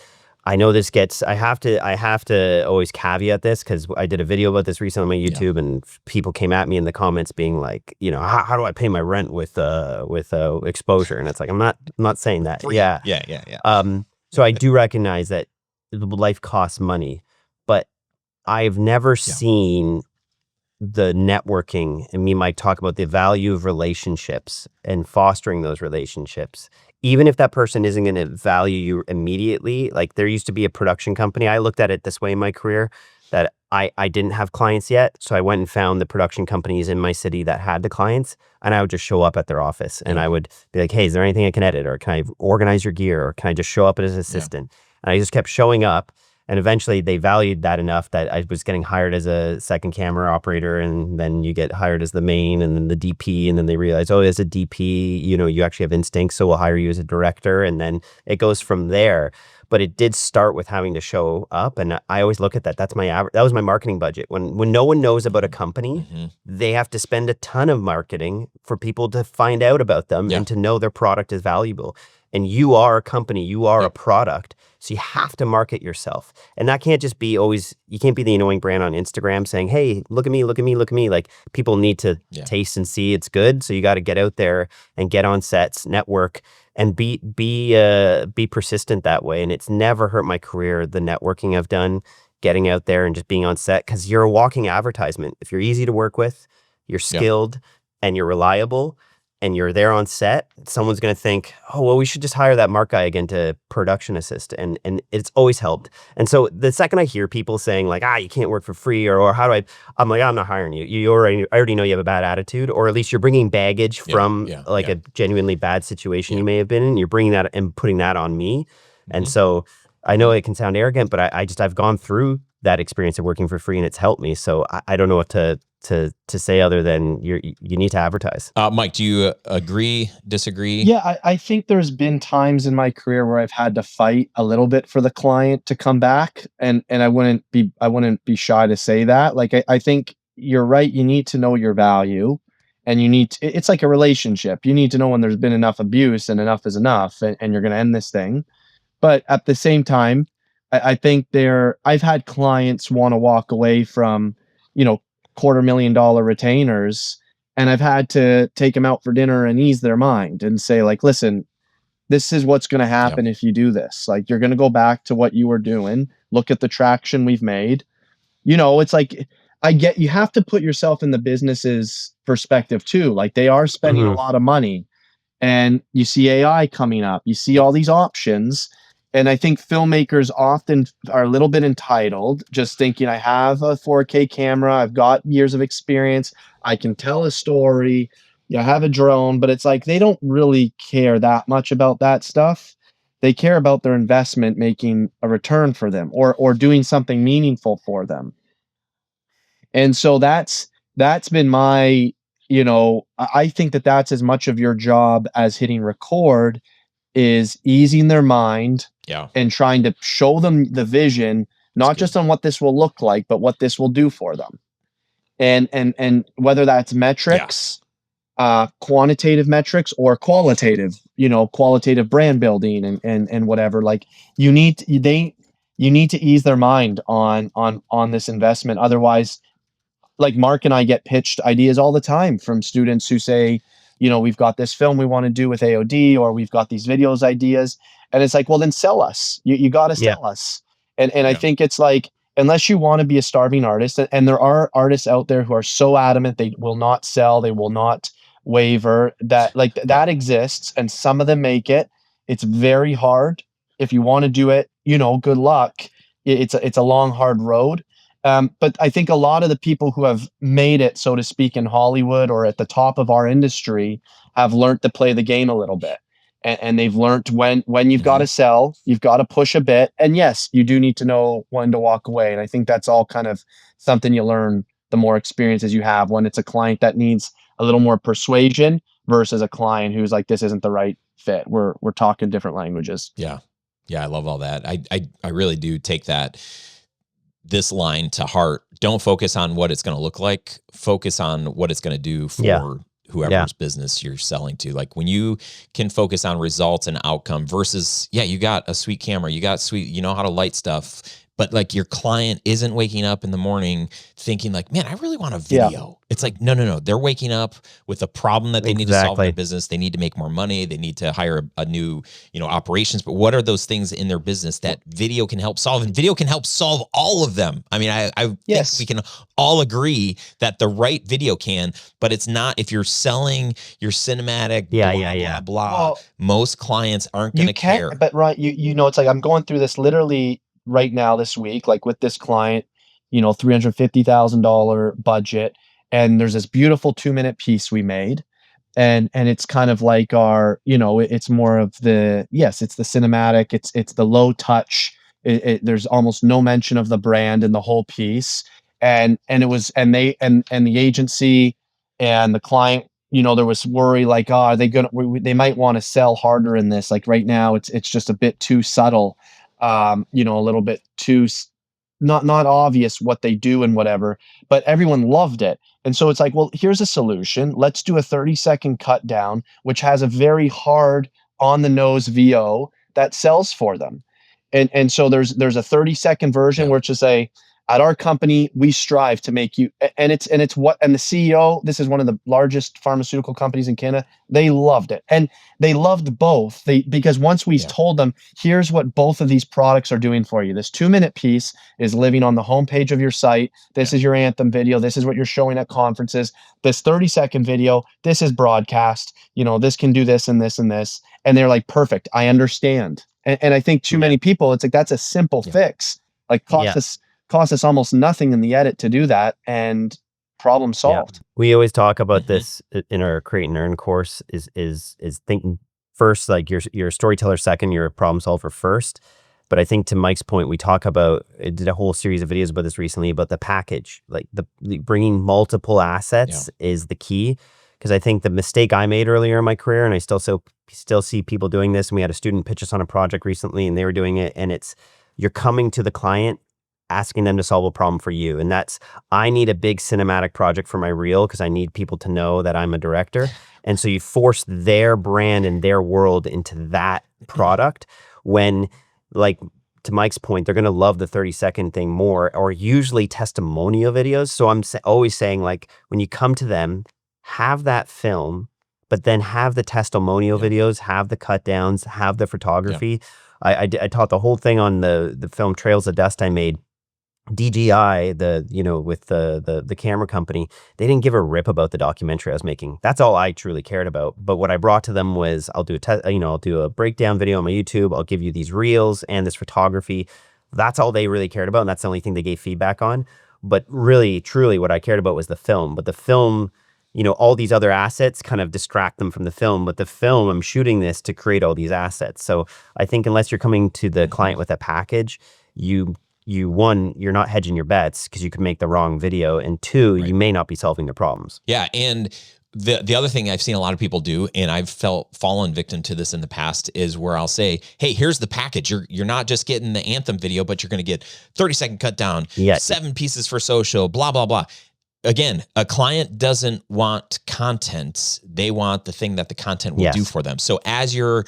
I know this gets, I have to always caveat this, because I did a video about this recently on my YouTube, and people came at me in the comments being like, you know, how do I pay my rent with exposure? And it's like, I'm not saying that. Free. Yeah. So I do recognize that life costs money, but I've never seen the networking, and me and Mike talk about the value of relationships and fostering those relationships. Even if that person isn't going to value you immediately, like there used to be a production company. I looked at it this way in my career, that I didn't have clients yet. So I went and found the production companies in my city that had the clients, and I would just show up at their office and I would be like, hey, is there anything I can edit, or can I organize your gear, or can I just show up as an assistant? And I just kept showing up. And eventually they valued that enough that I was getting hired as a second camera operator, and then you get hired as the main and then the DP, and then they realize, oh, as a DP, you actually have instincts, so we'll hire you as a director, and then it goes from there. But it did start with having to show up, and I always look at that. That was my marketing budget. When no one knows about a company, they have to spend a ton of marketing for people to find out about them and to know their product is valuable. And you are a company, you are a product. So you have to market yourself. And that can't just be you can't be the annoying brand on Instagram saying, hey, look at me, look at me, look at me. Like, people need to taste and see it's good. So you got to get out there and get on sets, network, and be persistent that way. And it's never hurt my career, the networking I've done, getting out there and just being on set, because you're a walking advertisement. If you're easy to work with, you're skilled, and you're reliable, and you're there on set, someone's going to think, oh, well, we should just hire that Mark guy again to production assist. And it's always helped. And so the second I hear people saying like, you can't work for free, or how do I'm like, I'm not hiring you. I already know you have a bad attitude, or at least you're bringing baggage from a genuinely bad situation you may have been in. You're bringing that and putting that on me. And so I know it can sound arrogant, but I've gone through that experience of working for free, and it's helped me. So I don't know what to say other than you need to advertise. Mike, do you agree, disagree? Yeah, I think there's been times in my career where I've had to fight a little bit for the client to come back, and I wouldn't be shy to say that. Like, I think you're right. You need to know your value, and it's like a relationship. You need to know when there's been enough abuse and enough is enough, and you're going to end this thing. But at the same time, I think I've had clients want to walk away from, $250,000 retainers, and I've had to take them out for dinner and ease their mind and say, like, listen, this is what's going to happen if you do this. Like, you're going to go back to what you were doing. Look at the traction we've made. It's like, you have to put yourself in the business's perspective too. Like, they are spending a lot of money, and you see AI coming up, you see all these options. And I think filmmakers often are a little bit entitled, just thinking, I have a 4K camera, I've got years of experience, I can tell a story, I have a drone, but it's like they don't really care that much about that stuff. They care about their investment making a return for them, or doing something meaningful for them. And so that's been my, I think that's as much of your job as hitting record, is easing their mind and trying to show them the vision, not just on what this will look like, but what this will do for them. And whether that's metrics, quantitative metrics, or qualitative brand building and whatever, like you need to ease their mind on this investment. Otherwise, like Mark and I get pitched ideas all the time from students who say, we've got this film we want to do with AOD, or we've got these videos ideas. And it's like, well, then sell us. You got to sell us. And I think it's like, unless you want to be a starving artist, and there are artists out there who are so adamant they will not sell, they will not waver, that exists, and some of them make it. It's very hard. If you want to do it, good luck. It's a long, hard road. But I think a lot of the people who have made it, so to speak, in Hollywood or at the top of our industry have learned to play the game a little bit. And they've learned when you've got to sell, you've got to push a bit. And yes, you do need to know when to walk away. And I think that's all kind of something you learn the more experiences you have, when it's a client that needs a little more persuasion versus a client who's like, this isn't the right fit. We're talking different languages. Yeah. Yeah. I love all that. I really do take this line to heart. Don't focus on what it's going to look like. Focus on what it's going to do for whoever's business you're selling to. Like, when you can focus on results and outcome versus, you got a sweet camera, you got you know how to light stuff, but like your client isn't waking up in the morning thinking like, man, I really want a video. It's like, no. They're waking up with a problem that they need to solve in their business. They need to make more money. They need to hire a new, operations. But what are those things in their business that video can help solve? And video can help solve all of them. I mean, I think we can all agree that the right video can, but it's not if you're selling your cinematic, blah. Well, most clients aren't going to care. But right, it's like I'm going through this literally right now this week, like with this client, $350,000 budget. And there's this beautiful 2-minute piece we made. And it's kind of like our, it's more of the, it's the cinematic, it's the low touch. There's almost no mention of the brand in the whole piece. And it was, and the agency and the client, there was worry like, are they they might want to sell harder in this. Like right now, it's just a bit too subtle. A little bit too not obvious what they do and whatever, but everyone loved it. And so it's like, well, here's a solution. Let's do a 30-second cut down, which has a very hard on the nose VO that sells for them. And so there's a 30-second version where it's just at our company, we strive to make you, and the CEO, this is one of the largest pharmaceutical companies in Canada. They loved it. And they loved both because once we told them, here's what both of these products are doing for you. This 2-minute piece is living on the homepage of your site. This is your anthem video. This is what you're showing at conferences. This 30-second video, this is broadcast. This can do this and this and this. And they're like, perfect. I understand. And I think too many people, it's like, that's a simple fix. Like cost us almost nothing in the edit to do that, and problem solved. We always talk about this in our Create and Earn course is thinking first, like you're a storyteller second, you're a problem solver first. But I think to Mike's point, we talk about, I did a whole series of videos about this recently, about the package, like the bringing multiple assets is the key. Because I think the mistake I made earlier in my career, and I still see people doing this, and we had a student pitch us on a project recently and they were doing it, and it's, you're coming to the client asking them to solve a problem for you. And that's, I need a big cinematic project for my reel because I need people to know that I'm a director. And so you force their brand and their world into that product when, like, to Mike's point, they're going to love the 30-second thing more, or usually testimonial videos. So I'm always saying, like, when you come to them, have that film, but then have the testimonial videos, have the cut downs, have the photography. I taught the whole thing on the film Trails of Dust I made. DJI, with the camera company, they didn't give a rip about the documentary I was making. That's all I truly cared about. But what I brought to them was, I'll do I'll do a breakdown video on my YouTube. I'll give you these reels and this photography. That's all they really cared about, and that's the only thing they gave feedback on. But really, truly, what I cared about was the film. But the film, all these other assets kind of distract them from the film. But the film, I'm shooting this to create all these assets. So I think unless you're coming to the client with a package, you're not hedging your bets because you could make the wrong video, and two, you may not be solving the problems. Yeah, and the other thing I've seen a lot of people do, and I've fallen victim to this in the past, is where I'll say, hey, here's the package. You're not just getting the anthem video, but you're going to get 30-second cut down, 7 pieces for social, blah, blah, blah. Again, a client doesn't want content. They want the thing that the content will do for them. So as you're,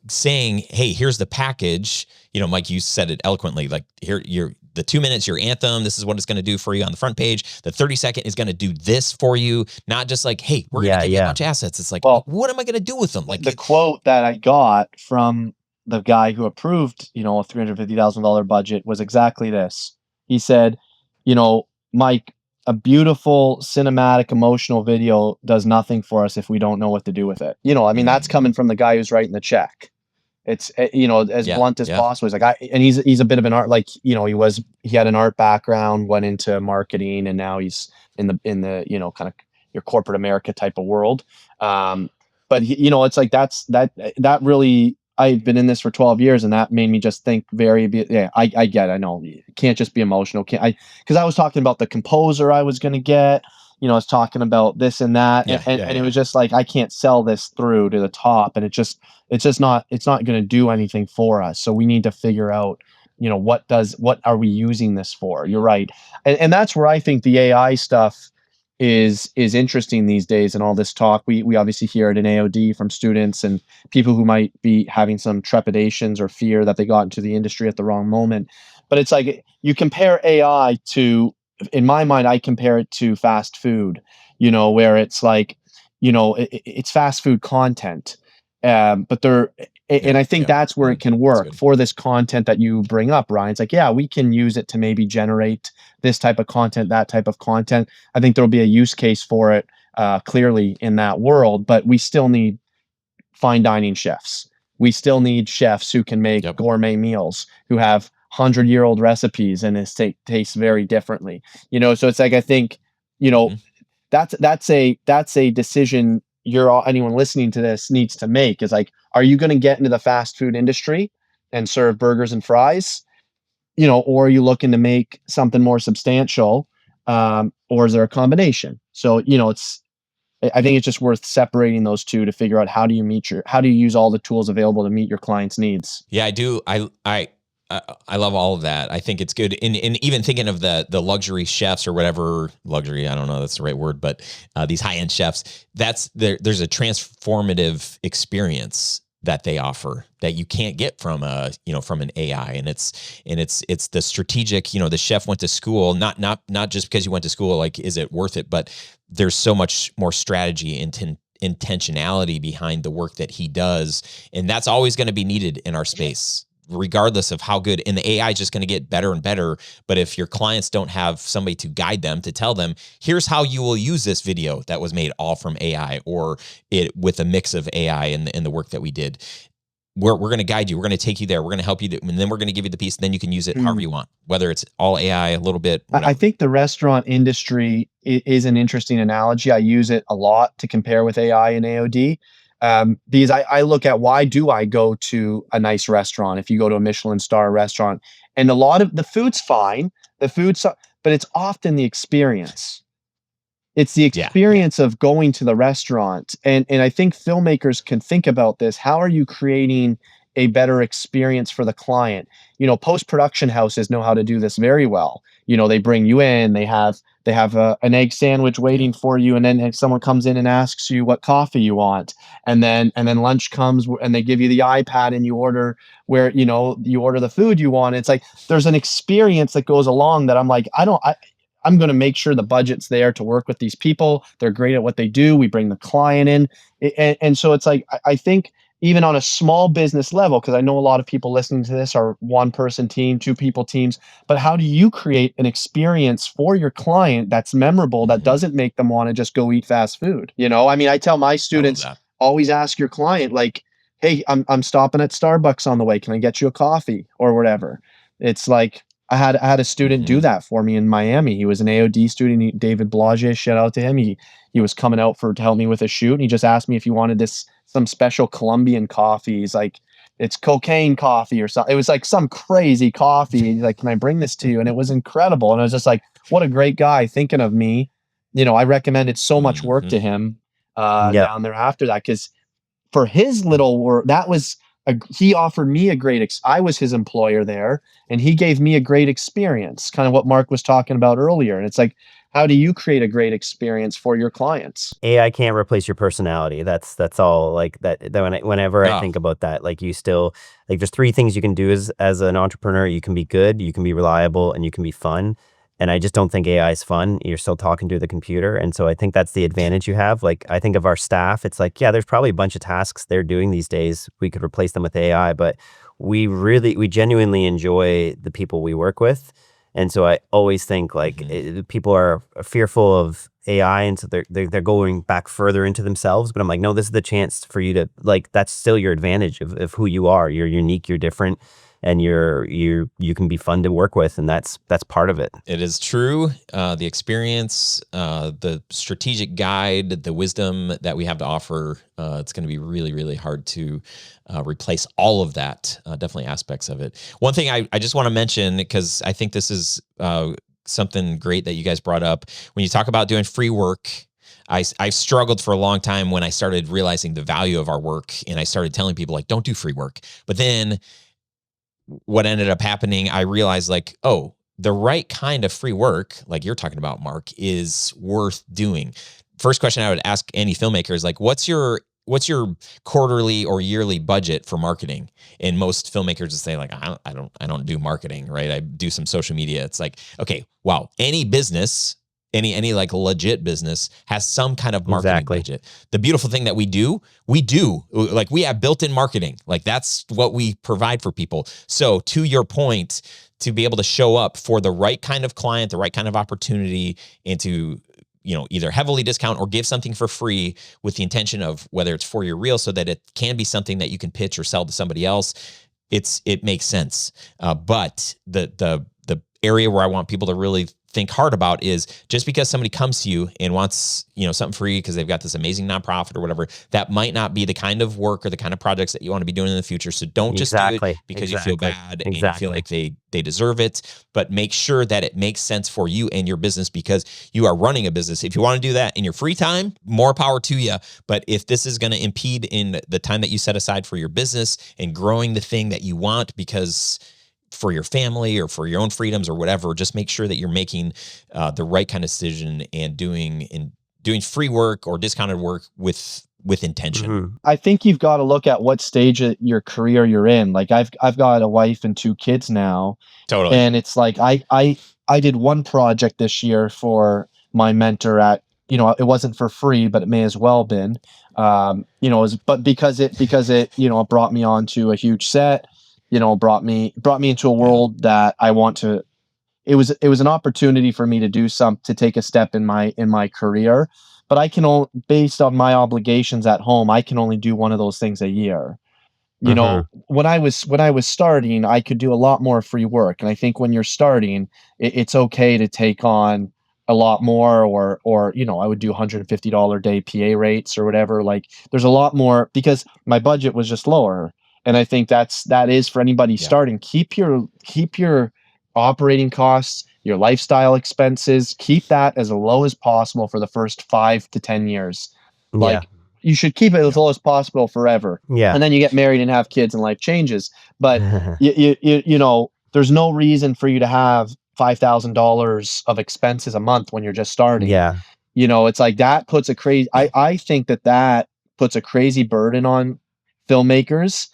saying, hey, here's the package, Mike, you said it eloquently, like the 2 minutes, your anthem, this is what it's going to do for you on the front page. The 30-second is going to do this for you. Not just like, hey, we're going to give you a bunch of assets. It's like, well, what am I going to do with them? Like the quote that I got from the guy who approved, a $350,000 budget was exactly this. He said, Mike, a beautiful cinematic emotional video does nothing for us if we don't know what to do with it. That's coming from the guy who's writing the check. It's, as blunt as possible. He's like, he's a bit of an art, like, he had an art background, went into marketing, and now he's in the, kind of your corporate America type of world. But it's like, that really, I've been in this for 12 years, and that made me just think I know you can't just be emotional. Because I was talking about the composer I was going to get, I was talking about this and that. And it was just like, I can't sell this through to the top. And it's not going to do anything for us. So we need to figure out, what are we using this for? You're right. And that's where I think the AI stuff is interesting these days, and all this talk we obviously hear it in AOD from students and people who might be having some trepidations or fear that they got into the industry at the wrong moment. But it's like you compare AI to, in my mind, I compare it to fast food, where it's like, it's fast food content. But and I think that's where it can work for this content that you bring up, Ryan. It's like, yeah, we can use it to maybe generate this type of content, that type of content. I think there'll be a use case for it clearly in that world, but we still need fine dining chefs. We still need chefs who can make gourmet meals, who have 100-year-old recipes and it tastes very differently. So it's like, I think, that's a decision anyone listening to this needs to make, is like, are you going to get into the fast food industry and serve burgers and fries, or are you looking to make something more substantial, or is there a combination? So, I think it's just worth separating those two to figure out how do you use all the tools available to meet your client's needs. Yeah, I do. I love all of that. I think it's good. And even thinking of the luxury chefs or whatever, luxury, I don't know if that's the right word, but these high-end chefs, there's a transformative experience that they offer that you can't get from from an AI. And it's the strategic, the chef went to school, not just because you went to school, like, is it worth it? But there's so much more strategy and intentionality behind the work that he does. And that's always going to be needed in our space, regardless of how good. And the AI is just going to get better and better. But if your clients don't have somebody to guide them, to tell them, here's how you will use this video that was made all from AI, or it with a mix of AI and the work that we did, we're going to guide you. We're going to take you there. We're going to help you. And then we're going to give you the piece. And then you can use it however you want, whether it's all AI, a little bit. Whatever. I think the restaurant industry is an interesting analogy. I use it a lot to compare with AI and AOD. Because I look at, why do I go to a nice restaurant? If you go to a Michelin star restaurant, and a lot of the food's fine, but it's often the experience. It's the experience of going to the restaurant. And I think filmmakers can think about this. How are you creating a better experience for the client? Post-production houses know how to do this very well. They bring you in, they have an egg sandwich waiting for you, and then someone comes in and asks you what coffee you want, and then lunch comes and they give you the iPad and you order you order the food you want. It's like there's an experience that goes along that I'm like, I'm going to make sure the budget's there to work with these people. They're great at what they do. We bring the client in, and so it's like, I think even on a small business level, because I know a lot of people listening to this are one-person team, two-people teams, but how do you create an experience for your client that's memorable, that doesn't make them want to just go eat fast food? I tell my students, always ask your client, like, hey, I'm stopping at Starbucks on the way. Can I get you a coffee or whatever? It's like, I had a student do that for me in Miami. He was an AOD student, David Blage, shout out to him. He was coming out to help me with a shoot, and he just asked me if he wanted some special Colombian coffee. He's like, it's cocaine coffee or something. It was like some crazy coffee. He's like, can I bring this to you? And it was incredible. And I was just like, what a great guy thinking of me. I recommended so much work to him down there after that, because for his little work, he offered me a great, I was his employer there, and he gave me a great experience, kind of what Mark was talking about earlier. And it's like, how do you create a great experience for your clients? AI can't replace your personality. That's all. Like that whenever I think about that, like, you still, like, there's three things you can do as an entrepreneur. You can be good, you can be reliable, and you can be fun. And I just don't think AI is fun. You're still talking to the computer. And so I think that's the advantage you have. Like, I think of our staff, it's like, yeah, there's probably a bunch of tasks they're doing these days. We could replace them with AI, but we genuinely enjoy the people we work with. And so I always think, like, people are fearful of AI, and so they're going back further into themselves. But I'm like, no, this is the chance for you to, like, that's still your advantage of who you are. You're unique, you're different, and you can be fun to work with, and that's part of it. It is true. The experience, the strategic guide, the wisdom that we have to offer, it's going to be really, really hard to replace all of that, definitely aspects of it. One thing I just want to mention, because I think this is something great that you guys brought up. When you talk about doing free work, I've struggled for a long time when I started realizing the value of our work, and I started telling people, like, don't do free work. But then what ended up happening, I realized, like, oh, the right kind of free work, like you're talking about, Mark, is worth doing. First question I would ask any filmmaker is, like, what's your your quarterly or yearly budget for marketing? And most filmmakers will say like, I don't do marketing, right? I do some social media. It's like, okay, wow. Any business, any like legit business has some kind of marketing budget. The beautiful thing that we do like we have built-in marketing. Like that's what we provide for people. So to your point, to be able to show up for the right kind of client, the right kind of opportunity, and to, either heavily discount or give something for free with the intention of whether it's for your reel so that it can be something that you can pitch or sell to somebody else. It makes sense. But the area where I want people to really think hard about is just because somebody comes to you and wants, something free because they've got this amazing nonprofit or whatever, that might not be the kind of work or the kind of projects that you want to be doing in the future. So don't just do it because you feel bad and you feel like they deserve it, but make sure that it makes sense for you and your business because you are running a business. If you want to do that in your free time, more power to you. But if this is going to impede in the time that you set aside for your business and growing the thing that you want because for your family or for your own freedoms or whatever, just make sure that you're making the right kind of decision and doing free work or discounted work with intention. I think you've got to look at what stage of your career you're in. Like I've got a wife and 2 kids now. Totally. And it's like I did one project this year for my mentor at, it wasn't for free, but it may as well been. But because it brought me onto a huge set, brought me into a world that I want to. It was an opportunity for me to to take a step in my career, but I can only, based on my obligations at home, I can only do one of those things a year. When I was starting, I could do a lot more free work, and I think when you're starting, it's okay to take on a lot more, or I would do $150 day PA rates or whatever. Like there's a lot more because my budget was just lower. And I think that is for anybody starting. Keep your operating costs, your lifestyle expenses, keep that as low as possible for the first 5 to 10 years. Like you should keep it as low as possible forever. Yeah. And then you get married and have kids and life changes. But there's no reason for you to have $5,000 of expenses a month when you're just starting. Yeah. It's like that puts a crazy. I think that puts a crazy burden on filmmakers.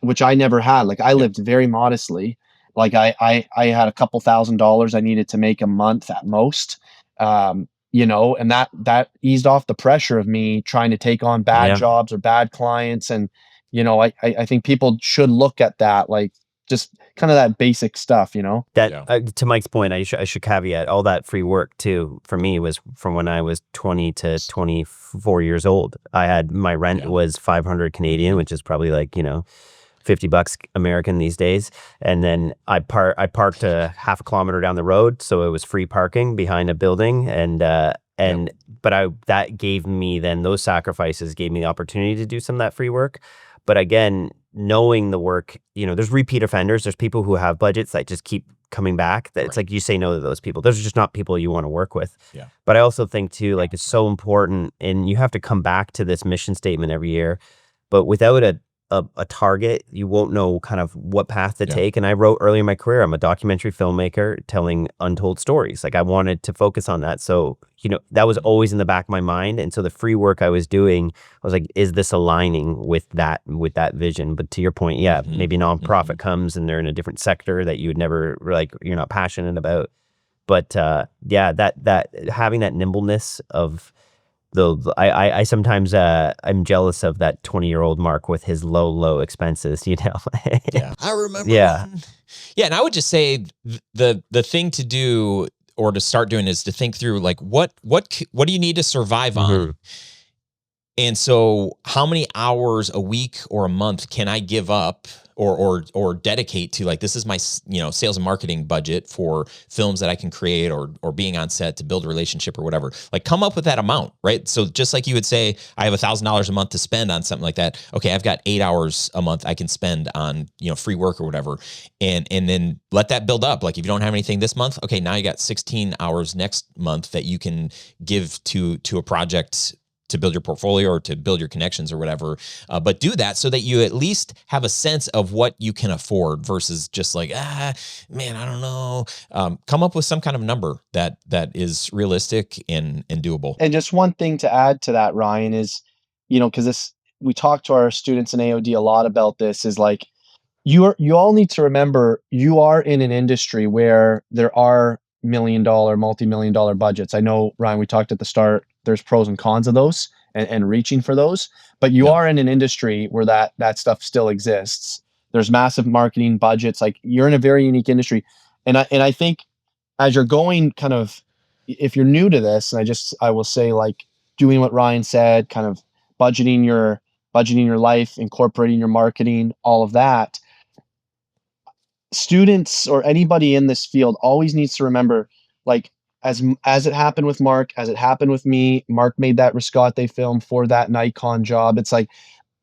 Which I never had. Like I lived very modestly. Like I had a couple $1,000s I needed to make a month at most. And that eased off the pressure of me trying to take on bad jobs or bad clients. And, I think people should look at that, like just kind of that basic stuff, That to Mike's point, I should caveat all that free work too. For me, was from when I was 20 to 24 years old. I had my rent was 500 Canadian, which is probably like $50 American these days. And then I parked a half a kilometer down the road, so it was free parking behind a building, that gave me then those sacrifices gave me the opportunity to do some of that free work. But again, knowing the work, there's repeat offenders. There's people who have budgets that just keep coming back. That it's like you say no to those people. Those are just not people you want to work with. Yeah. But I also think too, like it's so important, and you have to come back to this mission statement every year. But without a target, you won't know kind of what path to take. And I wrote early in my career, I'm a documentary filmmaker telling untold stories. Like I wanted to focus on that. So, that was always in the back of my mind. And so the free work I was doing, I was like, is this aligning with that vision? But to your point, maybe a nonprofit comes and they're in a different sector that you would never you're not passionate about. But that having that nimbleness of I sometimes I'm jealous of that 20-year-old Mark with his low expenses, I remember. And I would just say the thing to do or to start doing is to think through like what do you need to survive on? And so how many hours a week or a month can I give up or dedicate to, like, this is my, sales and marketing budget for films that I can create or being on set to build a relationship or whatever. Like, come up with that amount, right? So just like you would say, I have $1,000 a month to spend on something like that. Okay, I've got 8 hours a month I can spend on, free work or whatever. And then let that build up. Like, if you don't have anything this month, okay, now you got 16 hours next month that you can give to a project to build your portfolio or to build your connections or whatever. But do that so that you at least have a sense of what you can afford versus just like, man, I don't know. Come up with some kind of number that is realistic and doable. And just one thing to add to that, Ryan, is because we talk to our students in AOD a lot about this, is like, you all need to remember you are in an industry where there are $1 million, multi-million dollar budgets. I know, Ryan, we talked at the start, there's pros and cons of those and reaching for those, but you are in an industry where that stuff still exists. There's massive marketing budgets. Like, you're in a very unique industry. And I think as you're going kind of, if you're new to this, and I will say, like, doing what Ryan said, kind of budgeting your life, incorporating your marketing, all of that. Students or anybody in this field always needs to remember, like, as it happened with Mark, as it happened with me, Mark made that Riscate film for that Nikon job. It's like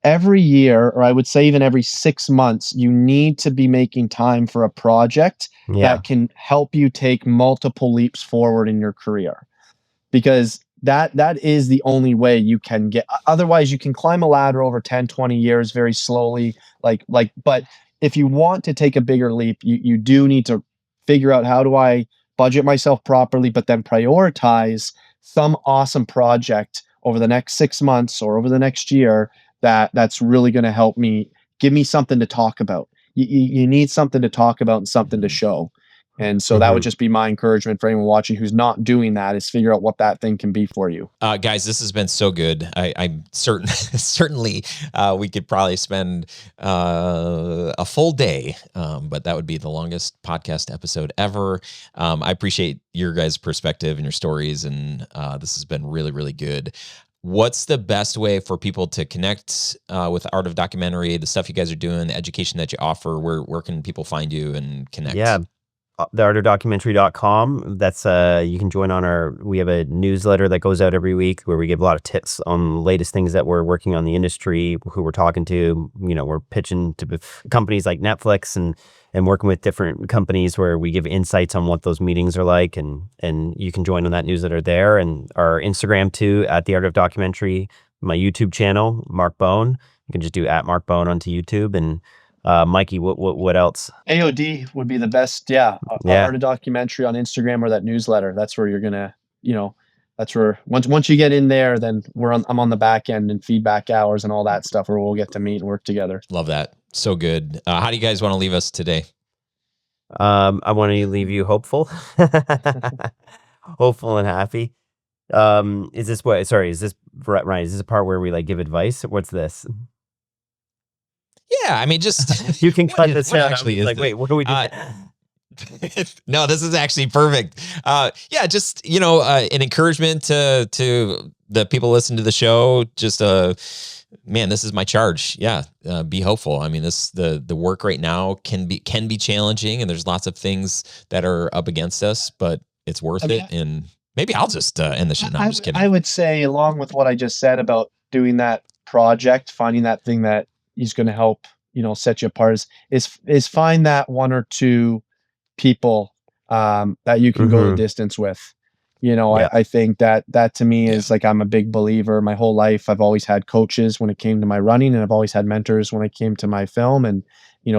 every year, or I would say even every 6 months, you need to be making time for a project that can help you take multiple leaps forward in your career, because that is the only way you can get. Otherwise, you can climb a ladder over 10, 20 years very slowly, but if you want to take a bigger leap, you do need to figure out, how do I budget myself properly, but then prioritize some awesome project over the next 6 months or over the next year that's really going to help me, give me something to talk about. You need something to talk about and something to show. And so that would just be my encouragement for anyone watching who's not doing that, is figure out what that thing can be for you. Guys, this has been so good. I'm certain, certainly we could probably spend a full day, but that would be the longest podcast episode ever. I appreciate your guys' perspective and your stories, and this has been really, really good. What's the best way for people to connect with Art of Documentary, the stuff you guys are doing, the education that you offer? Where can people find you and connect? Yeah. theartofdocumentary.com. That's you can join we have a newsletter that goes out every week where we give a lot of tips on the latest things that we're working on, the industry, who we're talking to. We're pitching to companies like Netflix and working with different companies where we give insights on what those meetings are like, and you can join on that newsletter there, and our Instagram too, at The Art of Documentary, my YouTube channel, Mark Bone. You can just do at Mark Bone onto YouTube. And Mikey, what else? AOD would be the best. Yeah. Art of Documentary on Instagram, or that newsletter. That's where you're gonna, that's where once you get in there, then I'm on the back end and feedback hours and all that stuff, where we'll get to meet and work together. Love that. So good. How do you guys want to leave us today? I want to leave you hopeful, hopeful and happy. Is this Ryan? Is this a part where we like give advice? What's this? Yeah, I mean, just you can cut this out. Actually, like, wait, what do we do? No, this is actually perfect. Yeah, just an encouragement to the people listening to the show. Just man, this is my charge. Yeah, be hopeful. I mean, the work right now can be challenging, and there's lots of things that are up against us, but it's worth it. And maybe I'll just end the shit. No, I'm just kidding. I would say, along with what I just said about doing that project, finding that thing that is going to help, set you apart, is find that one or two people that you can go the distance with. I think that to me is like, I'm a big believer. My whole life, I've always had coaches when it came to my running, and I've always had mentors when it came to my film, and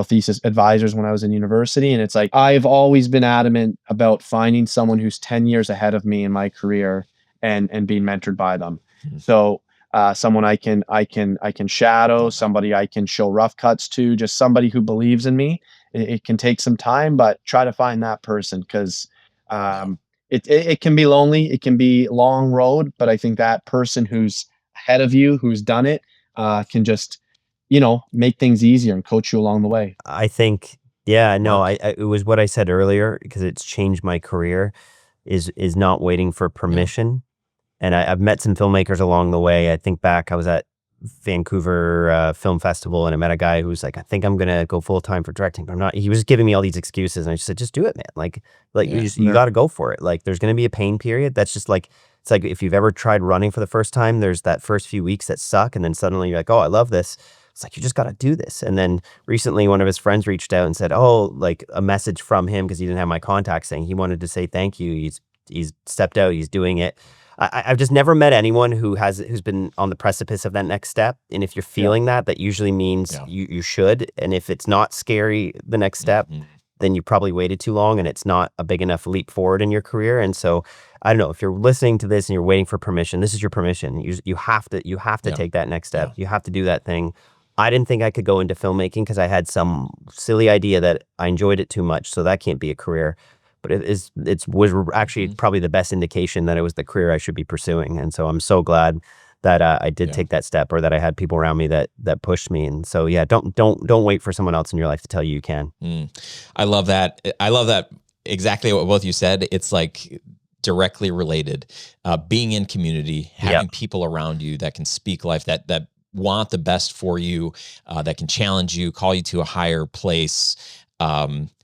thesis advisors when I was in university. And it's like, I've always been adamant about finding someone who's 10 years ahead of me in my career and being mentored by them. So someone I can shadow, somebody I can show rough cuts to, just somebody who believes in me. It can take some time, but try to find that person, because it can be lonely. It can be a long road, but I think that person who's ahead of you, who's done it, can just, make things easier and coach you along the way. I think, it was what I said earlier, because it's changed my career, is not waiting for permission. And I've met some filmmakers along the way. I think back, I was at Vancouver Film Festival, and I met a guy who was like, I think I'm going to go full time for directing, but I'm not. He was giving me all these excuses, and I just said, just do it, man. You got to go for it. Like, there's going to be a pain period. That's just like, it's like if you've ever tried running for the first time, there's that first few weeks that suck. And then suddenly you're like, oh, I love this. It's like, you just got to do this. And then recently one of his friends reached out and said, oh, like a message from him, because he didn't have my contact, saying he wanted to say thank you. He's stepped out. He's doing it. I've just never met anyone who's been on the precipice of that next step. And if you're feeling that usually means you should. And if it's not scary, the next step, then you probably waited too long, and it's not a big enough leap forward in your career. And so I don't know if you're listening to this and you're waiting for permission. This is your permission. You have to take that next step. You have to do that thing. I didn't think I could go into filmmaking because I had some silly idea that I enjoyed it too much. So that can't be a career. But it was actually probably the best indication that it was the career I should be pursuing. And so I'm so glad that I did take that step, or that I had people around me that pushed me. And so yeah, don't wait for someone else in your life to tell you can. I love that. I love that. Exactly what both you said. It's like directly related. Being in community, having people around you that can speak life, that want the best for you, that can challenge you, call you to a higher place.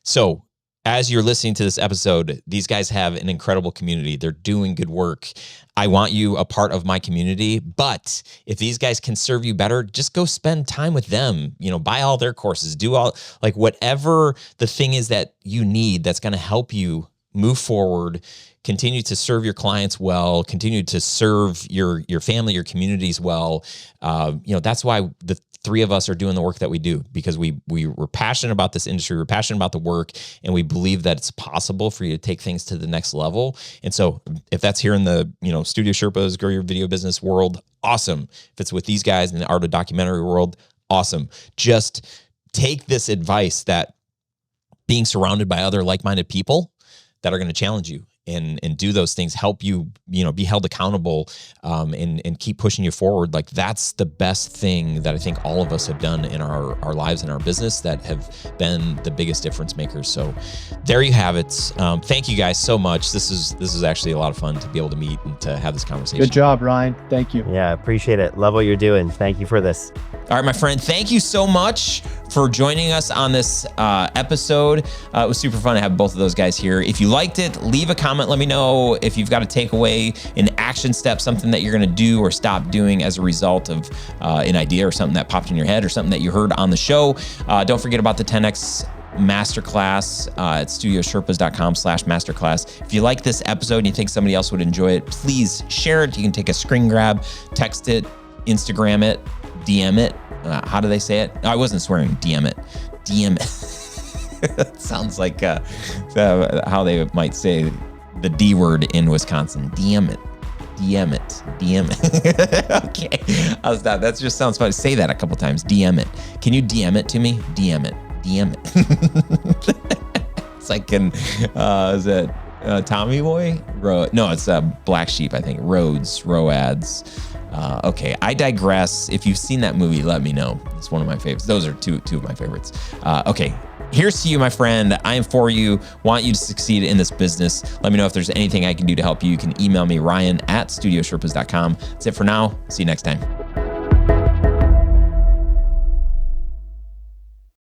So as you're listening to this episode, these guys have an incredible community. They're doing good work. I want you a part of my community, but if these guys can serve you better, just go spend time with them, buy all their courses, do all, like whatever the thing is that you need that's going to help you move forward, continue to serve your clients well, continue to serve your family, your communities well. That's why the three of us are doing the work that we do, because we're passionate about this industry, we're passionate about the work, and we believe that it's possible for you to take things to the next level. And so if that's here in the, Studio Sherpas, Grow Your Video Business world, awesome. If it's with these guys in the art of documentary world, awesome. Just take this advice that being surrounded by other like-minded people that are going to challenge you and do those things, help you, be held accountable, and keep pushing you forward. Like that's the best thing that I think all of us have done in our lives and our business that have been the biggest difference makers. So there you have it. Thank you guys so much. This is actually a lot of fun to be able to meet and to have this conversation. Good job, Ryan. Thank you. Yeah, appreciate it. Love what you're doing. Thank you for this. All right, my friend, thank you so much for joining us on this episode. It was super fun to have both of those guys here. If you liked it, leave a comment. Let me know if you've got a takeaway, an action step, something that you're going to do or stop doing as a result of an idea or something that popped in your head or something that you heard on the show. Don't forget about the 10X Masterclass at studiosherpas.com/masterclass. If you like this episode and you think somebody else would enjoy it, please share it. You can take a screen grab, text it, Instagram it, DM it. How do they say it? I wasn't swearing. DM it. DM it. That sounds like how they might say the D word in Wisconsin. DM it. DM it. DM it. Okay. I'll stop. That just sounds funny. Say that a couple times. DM it. Can you DM it to me? DM it. DM it. It's like is it Tommy Boy? No, it's Black Sheep, I think. Roads. Okay, I digress. If you've seen that movie, let me know. It's one of my favorites. Those are two of my favorites. Okay, here's to you, my friend. I am for you. Want you to succeed in this business. Let me know if there's anything I can do to help you. You can email me, Ryan@studiosherpas.com. That's it for now. See you next time.